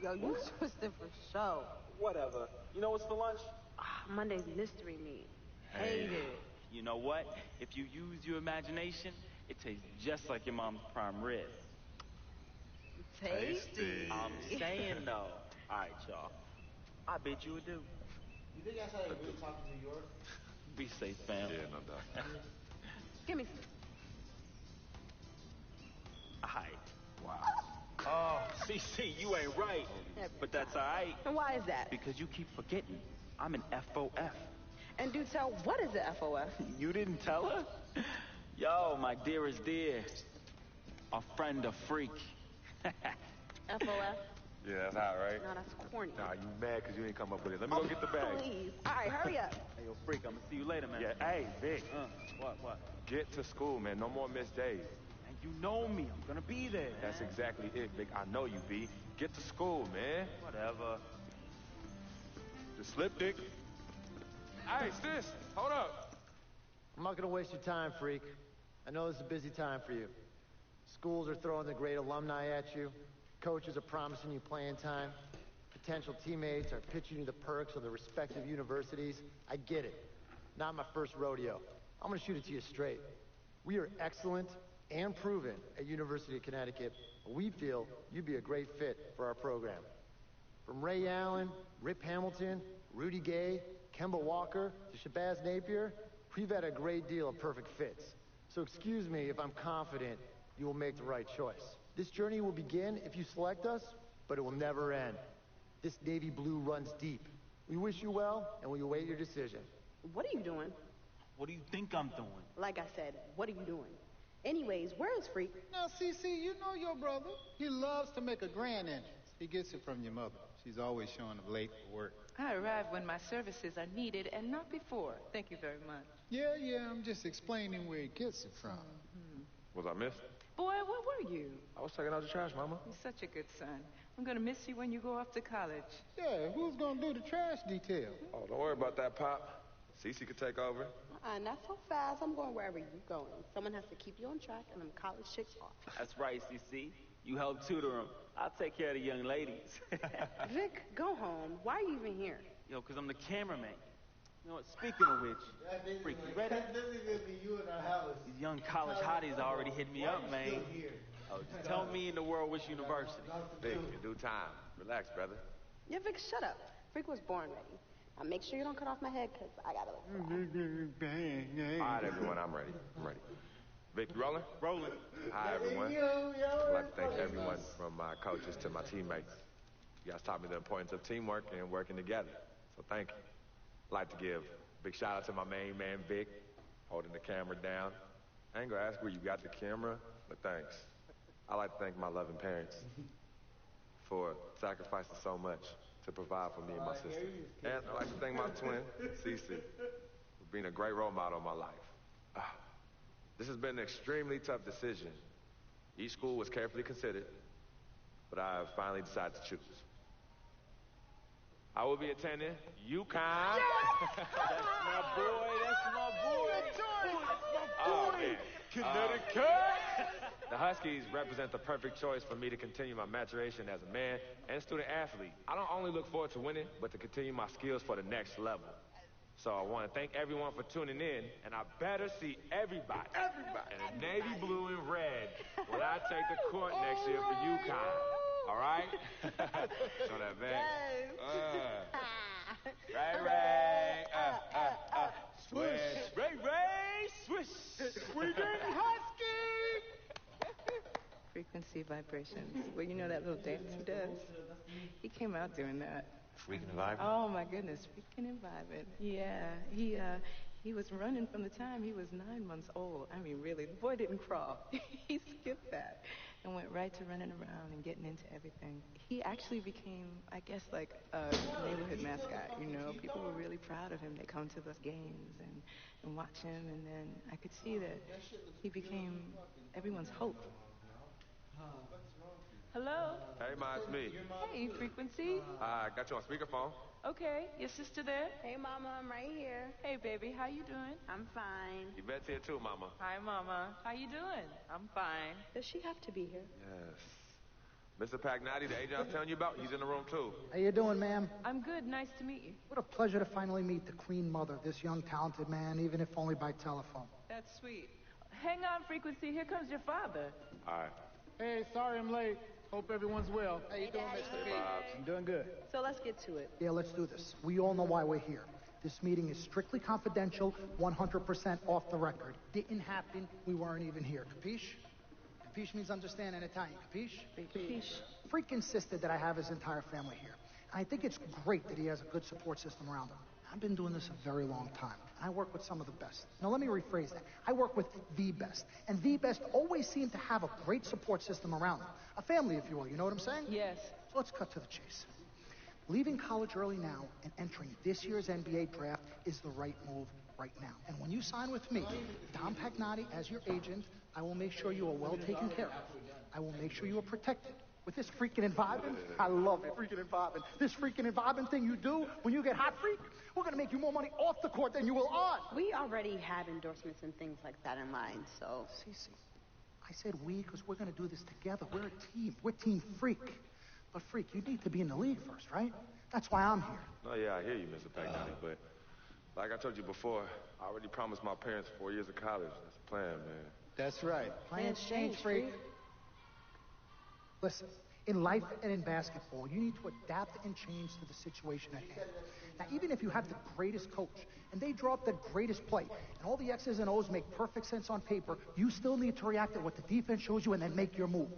Yo, you twisted for show. Whatever. You know what's for lunch? Monday's mystery meat. Hate it. You know what? If you use your imagination, it tastes just like your mom's prime rib. Tasty. I'm saying though. All right, y'all. I bid you adieu. You think that's how they really talk in New York? Be safe, fam. Yeah, no doubt. Give me All right. Wow. Oh, CC, you ain't right. But that's all right. And why is that? Because you keep forgetting. I'm an FOF. And do tell, what is the FOF? You didn't tell her? Yo, my dearest dear. A friend, a freak. FOF? Yeah, that's hot, right? No, that's corny. Nah, you mad because you ain't come up with it. Let me go get the bag. Please. All right, hurry up. Hey, yo, freak, I'm gonna see you later, man. Yeah, hey, Vic. What? Get to school, man. No more missed days. And you know me. I'm gonna be there. That's exactly it, Vic. I know you, B. Get to school, man. Whatever. Dyslexic. Hey, sis, hold up. I'm not going to waste your time, freak. I know this is a busy time for you. Schools are throwing the great alumni at you. Coaches are promising you playing time. Potential teammates are pitching you the perks of the respective universities. I get it. Not my first rodeo. I'm going to shoot it to you straight. We are excellent and proven at University of Connecticut, we feel you'd be a great fit for our program. From Ray Allen, Rip Hamilton, Rudy Gay, Kemba Walker, to Shabazz Napier, we've had a great deal of perfect fits. So excuse me if I'm confident you will make the right choice. This journey will begin if you select us, but it will never end. This navy blue runs deep. We wish you well, and we await your decision. What are you doing? What do you think I'm doing? Like I said, what are you doing? Anyways, where is Freak? Now, CC, you know your brother. He loves to make a grand entrance. He gets it from your mother. She's always showing up late for work. I arrive when my services are needed and not before. Thank you very much. Yeah, I'm just explaining where he gets it from. Was I missed? Boy, where were you? I was taking out the trash, Mama. You're such a good son. I'm going to miss you when you go off to college. Yeah, who's going to do the trash detail? Oh, don't worry about that, Pop. Cece could take over. Not so fast. I'm going wherever you're going. Someone has to keep you on track and them college chicks off. That's right, CC. You help tutor him. I'll take care of the young ladies. Vic, go home. Why are you even here? Yo, because I'm the cameraman. You know what? Speaking of which, Freak, you ready? These young college hotties already hit me up, man. Oh, just tell me in the world which university. Vic, in due time. Relax, brother. Yeah, Vic, shut up. Freak was born ready. Now make sure you don't cut off my head, because I got to look for All right, everyone, I'm ready. Vic, you rolling? Rolling. Hi, everyone. I'd like to thank everyone from my coaches to my teammates. You guys taught me the importance of teamwork and working together, so thank you. I'd like to give a big shout out to my main man, Vic, holding the camera down. I ain't gonna ask where you got the camera, but thanks. I'd like to thank my loving parents for sacrificing so much to provide for me and my sister. And I'd like to thank my twin, Cece, for being a great role model in my life. This has been an extremely tough decision. Each school was carefully considered, but I have finally decided to choose. I will be attending UConn. That's my boy. Oh, man. Connecticut. The Huskies represent the perfect choice for me to continue my maturation as a man and student athlete. I don't only look forward to winning, but to continue my skills for the next level. So I want to thank everyone for tuning in, and I better see everybody in navy blue and red when I take the court next year for UConn. All right? Show that back. Ray, swish. Ray, swish. Freaking Husky! Frequency vibrations. Well, you know that little dance he does? He came out doing that. Freaking and vibing? Oh, my goodness. Freaking and vibing. Yeah. He was running from the time he was 9 months old. I mean, really, the boy didn't crawl. He skipped that and went right to running around and getting into everything. He actually became, I guess, like a neighborhood mascot, you know? People were really proud of him. They come to the games and watch him, and then I could see that he became everyone's hope. Hello? Hey, Ma, it's me. Hey, Frequency. I got you on speakerphone. Okay, your sister there? Hey, Mama, I'm right here. Hey, baby, how you doing? I'm fine. Yvette's here too, Mama. Hi, Mama. How you doing? I'm fine. Does she have to be here? Yes. Mr. Pagnati, the agent I was telling you about, he's in the room too. How you doing, ma'am? I'm good. Nice to meet you. What a pleasure to finally meet the Queen Mother, this young, talented man, even if only by telephone. That's sweet. Hang on, Frequency. Here comes your father. All right. Hey, sorry I'm late. Hope everyone's well. How you doing, Mr. B? I'm doing good. So let's get to it. Yeah, let's do this. We all know why we're here. This meeting is strictly confidential, 100% off the record. Didn't happen. We weren't even here. Capiche? Capiche means understand in Italian. Capiche? Capiche. Freak insisted that I have his entire family here. I think it's great that he has a good support system around him. I've been doing this a very long time. I work with some of the best. Now, let me rephrase that. I work with the best. And the best always seem to have a great support system around them. A family, if you will. You know what I'm saying? Yes. So let's cut to the chase. Leaving college early now and entering this year's NBA draft is the right move right now. And when you sign with me, Dom Pagnati, as your agent, I will make sure you are well taken care of. I will make sure you are protected. With this freaking and vibing, I love it, freaking and vibing. This freaking and vibing thing you do when you get hot, freak, we're going to make you more money off the court than you will on. We already have endorsements and things like that in line, so... Cece, I said we because we're going to do this together. We're a team. We're Team Freak. But, Freak, you need to be in the league first, right? That's why I'm here. Oh, yeah, I hear you, Mr. Pagnati, but like I told you before, I already promised my parents 4 years of college. That's the plan, man. That's right. Plans change, freak. Listen, in life and in basketball, you need to adapt and change to the situation at hand. Now, even if you have the greatest coach and they draw up the greatest play and all the X's and O's make perfect sense on paper, you still need to react to what the defense shows you and then make your move.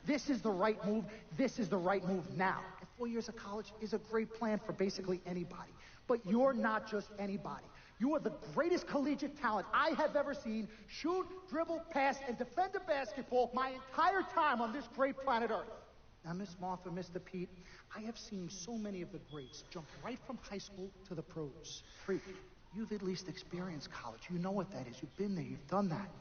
This is the right move. This is the right move now. And 4 years of college is a great plan for basically anybody. But you're not just anybody. You are the greatest collegiate talent I have ever seen shoot, dribble, pass, and defend a basketball my entire time on this great planet Earth. Now, Miss Martha, Mr. Pete, I have seen so many of the greats jump right from high school to the pros. Freak, you've at least experienced college. You know what that is. You've been there. You've done that.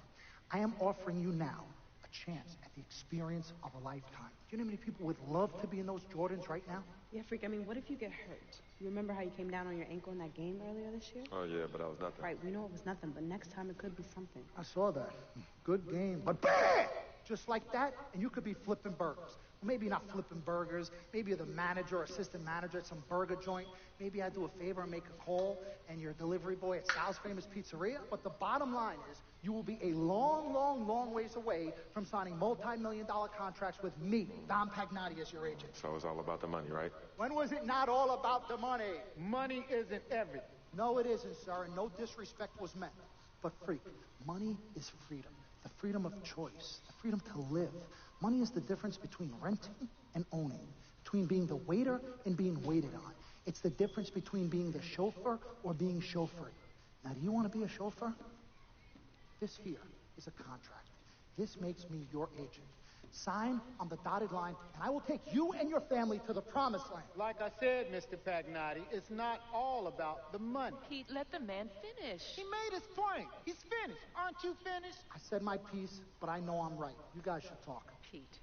I am offering you now a chance at the experience of a lifetime. Do you know how many people would love to be in those Jordans right now? Yeah, Freak, I mean, what if you get hurt? You remember how you came down on your ankle in that game earlier this year? Oh, yeah, but that was nothing. Right, we know it was nothing, but next time it could be something. I saw that. Good game. But bam! Just like that, and you could be flipping burgers. Well, maybe not flipping burgers. Maybe you're the manager or assistant manager at some burger joint. Maybe I do a favor and make a call, and you're a delivery boy at Sal's Famous Pizzeria. But the bottom line is, you will be a long, long, long ways away from signing multi-million-dollar contracts with me, Dom Pagnotti, as your agent. So it's all about the money, right? When was it not all about the money? Money isn't everything. No, it isn't, sir, and no disrespect was meant. But freak, money is freedom. The freedom of choice, the freedom to live. Money is the difference between renting and owning, between being the waiter and being waited on. It's the difference between being the chauffeur or being chauffeured. Now, do you want to be a chauffeur? This here is a contract. This makes me your agent. Sign on the dotted line, and I will take you and your family to the promised land. Like I said, Mr. Pagnotti, it's not all about the money. Pete, let the man finish. He made his point. He's finished. Aren't you finished? I said my piece, but I know I'm right. You guys should talk. Pete,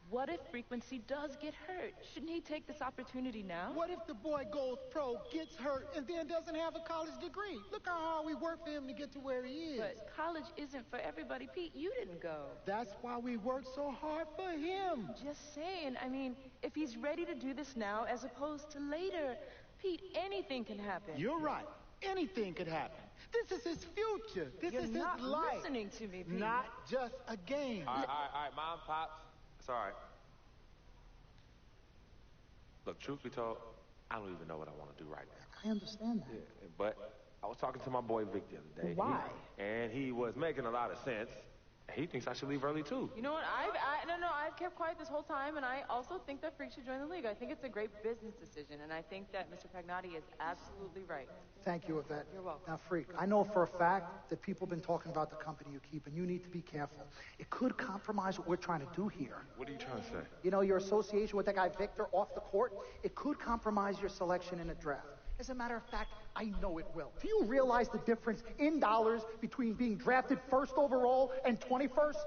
what if Frequency does get hurt? Shouldn't he take this opportunity now? What if the boy goes pro, gets hurt, and then doesn't have a college degree? Look how hard we worked for him to get to where he is. But college isn't for everybody. Pete, you didn't go. That's why we worked so hard for him. Just saying. I mean, if he's ready to do this now as opposed to later, Pete, anything can happen. You're right. Anything could happen. This is his future. This is his life. You're not listening to me, Pete. Not just a game. All right, Mom, Pops. It's all right. Look, truth be told, I don't even know what I want to do right now. I understand that. Yeah, but I was talking to my boy Vic the other day. Why? And he was making a lot of sense. He thinks I should leave early, too. You know what? I've kept quiet this whole time, and I also think that Freak should join the league. I think it's a great business decision, and I think that Mr. Pagnotti is absolutely right. Thank you, Yvette. You're welcome. Now, Freak, I know for a fact that people have been talking about the company you keep, and you need to be careful. It could compromise what we're trying to do here. What are you trying to say? You know, your association with that guy Victor off the court, it could compromise your selection in a draft. As a matter of fact, I know it will. Do you realize the difference in dollars between being drafted first overall and 21st?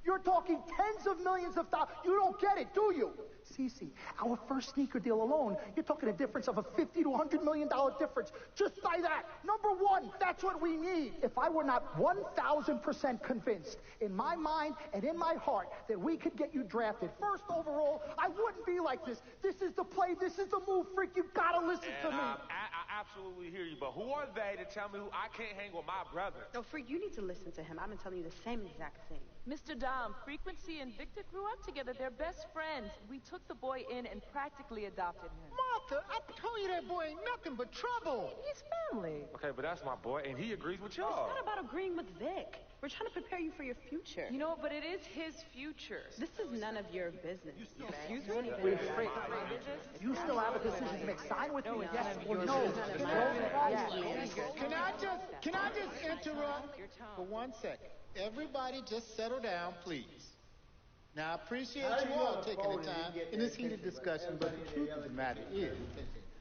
You're talking tens of millions of dollars. You don't get it, do you? Cece, our first sneaker deal alone, you're talking a difference of a $50 to $100 million difference just by that. Number one, that's what we need. If I were not 1,000% convinced in my mind and in my heart that we could get you drafted first overall, I wouldn't be like this. This is the play. This is the move, Freak. You gotta listen to me. I absolutely hear you, but who are they to tell me who I can't hang with my brother? No, Freak, you need to listen to him. I've been telling you the same exact thing. Mr. Dom, Frequency and Victor grew up together. They're best friends. We took the boy in and practically adopted him. Martha, I told you that boy ain't nothing but trouble. He's family. Okay, but that's my boy, and he agrees with y'all. It's not about agreeing with Vic. We're trying to prepare you for your future. You know, but it is his future. This is none of your business. Excuse me? Wait, Freak. You still have a decision to make. Sign with me, yes or no. Can I just interrupt for 1 second? Everybody just settle down, please. Now, I appreciate you all taking the time in this heated discussion, but the truth of the matter is,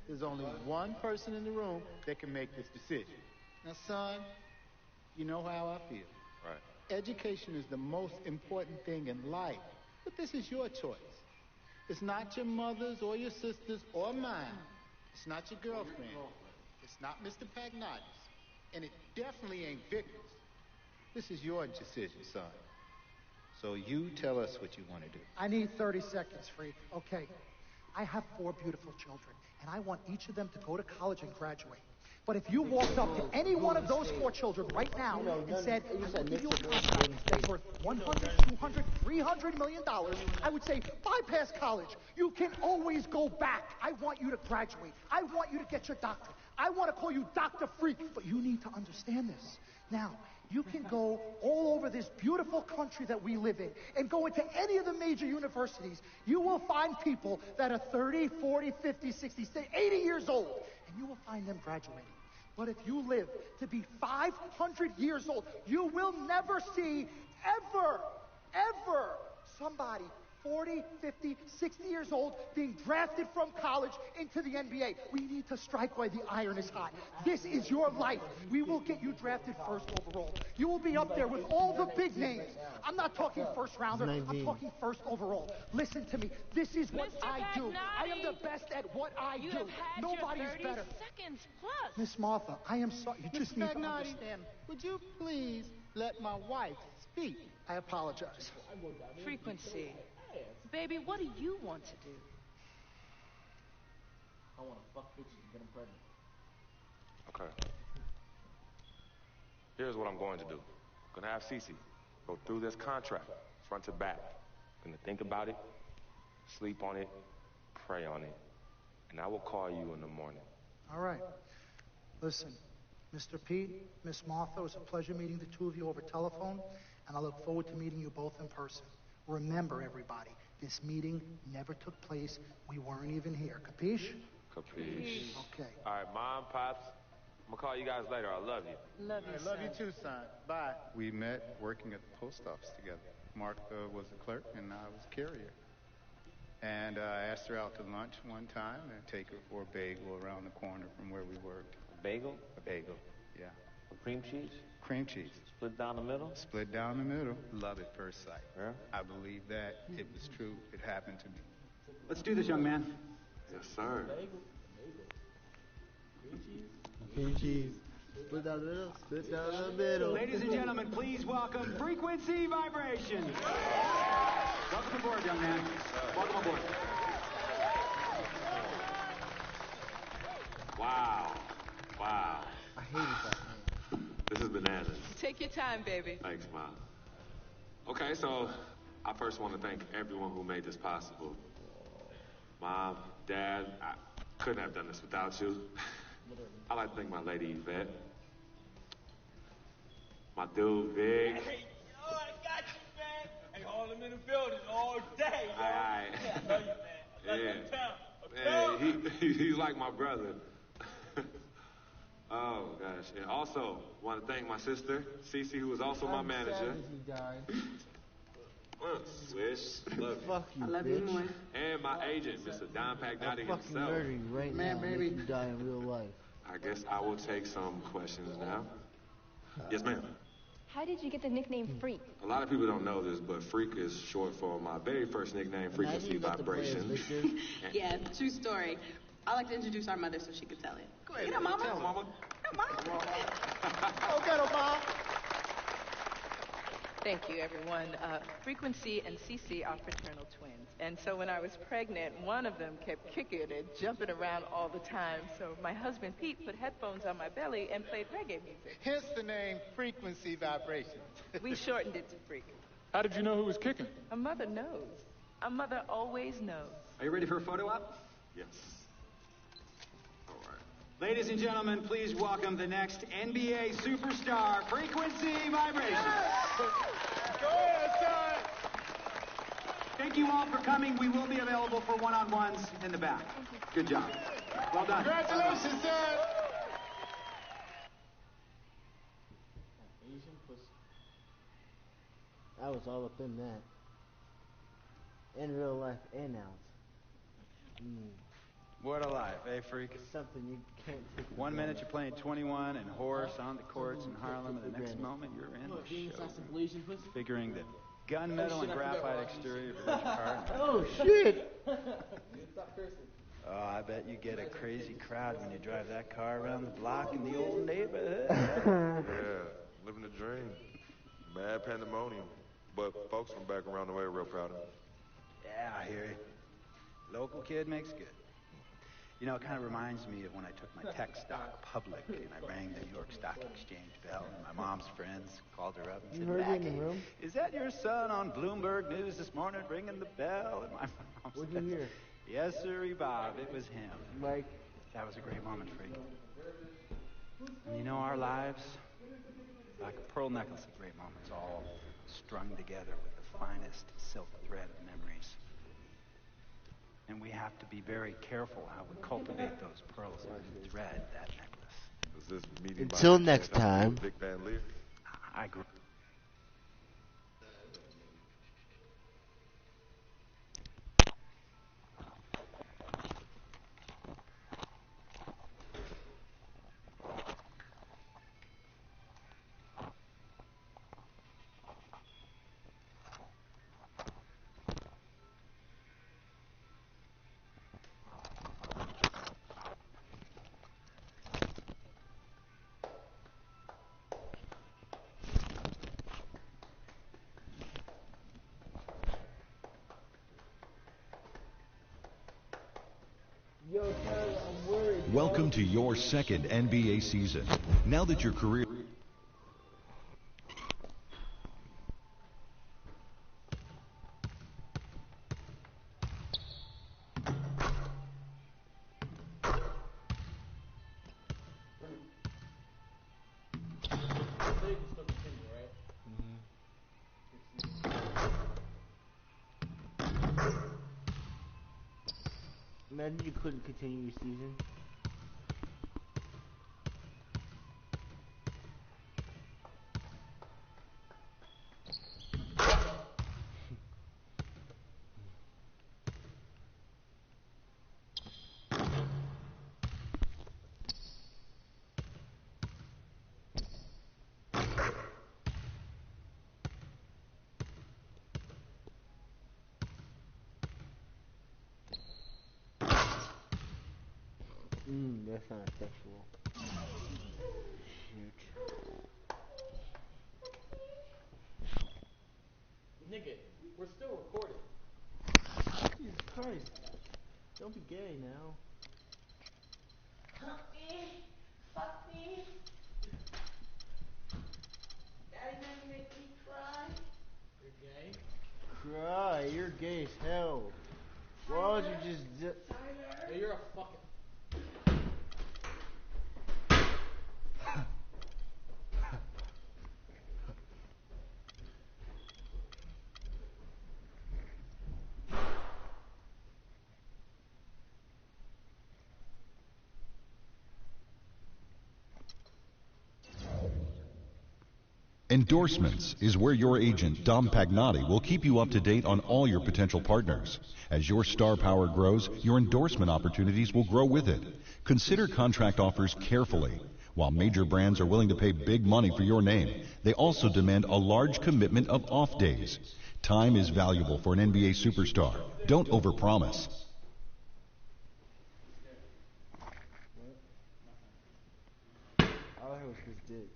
there's only one person in the room that can make this decision. Now, son, you know how I feel. Right. Education is the most important thing in life, but this is your choice. It's not your mother's or your sister's or mine. It's not your girlfriend. It's not Mr. Pagnotti's. And it definitely ain't Victor's. This is your decision, son. So you tell us what you want to do. I need 30 seconds, Freak. Okay. I have 4 beautiful children, and I want each of them to go to college and graduate. But if you walked up to any one of those 4 children right now and said, I will give you a contract that's worth $100, $200, $300 million, I would say, bypass college. You can always go back. I want you to graduate. I want you to get your doctorate. I want to call you Dr. Freak, but you need to understand this. Now, you can go all over this beautiful country that we live in and go into any of the major universities. You will find people that are 30, 40, 50, 60, 80 years old, and you will find them graduating. But if you live to be 500 years old, you will never see ever somebody 40, 50, 60 years old being drafted from college into the NBA. We need to strike while the iron is hot. This is your life. We will get you drafted first overall. You will be up there with all the big names. I'm not talking first rounder. I'm talking first overall. Listen to me. This is what I do. I am the best at what I do. Nobody is better. Seconds plus. Miss Martha, I am sorry. You just need to Pagnotti, understand. would you please let my wife speak? I apologize. Frequency. Baby, what do you want to do? I want to fuck bitches and get them pregnant. Okay. Here's what I'm going to do. I'm gonna have Cece go through this contract, front to back. Gonna think about it, sleep on it, pray on it, and I will call you in the morning. All right. Listen, Mr. Pete, Miss Martha, it was a pleasure meeting the two of you over telephone, and I look forward to meeting you both in person. Remember, everybody, this meeting never took place. We weren't even here. Capiche? Capiche. Okay. All right, Mom, Pops, I'm gonna call you guys later. I love you. Love you, I love you too, son. Bye. We met working at the post office together. Martha was the clerk and I was the carrier. And I asked her out to lunch one time and take her for a bagel around the corner from where we worked. A bagel? A bagel, yeah. A cream cheese? Cream cheese. Split down the middle? Split down the middle. Love at first sight. Yeah? I believe that. It was true. It happened to me. Let's do this, young man. Yes, sir. Cream cheese. Split down the middle. Split down the middle. Ladies and gentlemen, please welcome Frequency Vibration. Welcome aboard, young man. Welcome aboard. Wow. Wow. I hated that. This is bananas. Take your time, baby. Thanks, Mom. Okay, so I first want to thank everyone who made this possible. Mom, Dad, I couldn't have done this without you. I'd like to thank my lady, Yvette. My dude, Vic. Hey, yo, I got you, man. Hey, hold him in the building all day, yo. Aye. Yeah, I love you, man. I love Yeah. you, town. He's like my brother. Oh, gosh. And also, want to thank my sister, Cece, who is also my manager. Swish. Love you. Fuck you, I love you bitch. more. And my agent, Mr. Don Pagnotti I'll fucking himself. murder you right Man, now. baby. Make you die in real life. I guess I will take some questions now. Yes, ma'am. How did you get the nickname Freak? A lot of people don't know this, but Freak is short for my very first nickname, Frequency Vibration. Yeah, true story. I like to introduce our mother so she could tell it. Go ahead, Get her, Mama. Tell Mama. Get her, Mama. Go get her, Mom. Thank you, everyone. Frequency and Cece are fraternal twins. And so when I was pregnant, one of them kept kicking and jumping around all the time. So my husband, Pete, put headphones on my belly and played reggae music. Hence the name Frequency Vibration. We shortened it to Freak. How did you know who was kicking? A mother knows. A mother always knows. Are you ready for a photo op? Yes. All right. Ladies and gentlemen, please welcome the next NBA superstar, Frequency Vibration. Go ahead, son. Thank you all for coming. We will be available for one-on-ones in the back. Good job. Well done. Congratulations, son. Asian pussy. I was all up in that. In real life and out. What a life, eh, freak? It's something you can't take. 1 minute you're playing 21 and horse on the courts in Harlem, and the next moment you're in the show. Figuring that gunmetal and graphite exterior of your car. Oh, shit! Oh, I bet you get a crazy crowd when you drive that car around the block in the old neighborhood. Yeah, living the dream. Mad pandemonium. But folks from back around the way are real proud of me. Yeah, I hear you. Local kid makes good. You know, it kind of reminds me of when I took my tech stock public and I rang the New York Stock Exchange bell, and my mom's friends called her up and said, "Mackie, is that your son on Bloomberg News this morning ringing the bell?" And my mom What'd said, you hear? "Yes, sir, Bob, it was him." Like, that was a great moment for you. And you know, our lives, like a pearl necklace of great moments, all strung together with the finest silk thread of memories. And we have to be very careful how we cultivate those pearls and thread that necklace. Until next time. I agree. Welcome to your second NBA season. Now that your career... Imagine you couldn't continue your season. That's not sexual. Shoot. Nigga, we're still recording. Jesus Christ. Don't be gay now. Fuck me. Daddy never make me cry. You're gay? Cry, you're gay as hell. Why would you just... Hey, you're a fucking... Endorsements is where your agent, Dom Pagnotti, will keep you up to date on all your potential partners. As your star power grows, your endorsement opportunities will grow with it. Consider contract offers carefully. While major brands are willing to pay big money for your name, they also demand a large commitment of off days. Time is valuable for an NBA superstar. Don't overpromise. All I heard was his dick.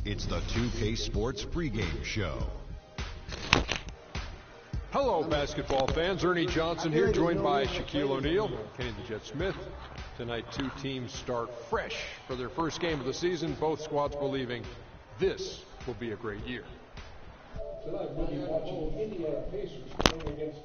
It's the 2K Sports pregame show. Hello, basketball fans. Ernie Johnson here, joined by Shaquille O'Neal, Kenny the Jet Smith. Tonight, two teams start fresh for their first game of the season. Both squads believing this will be a great year. Tonight, we'll be watching Indiana Pacers playing against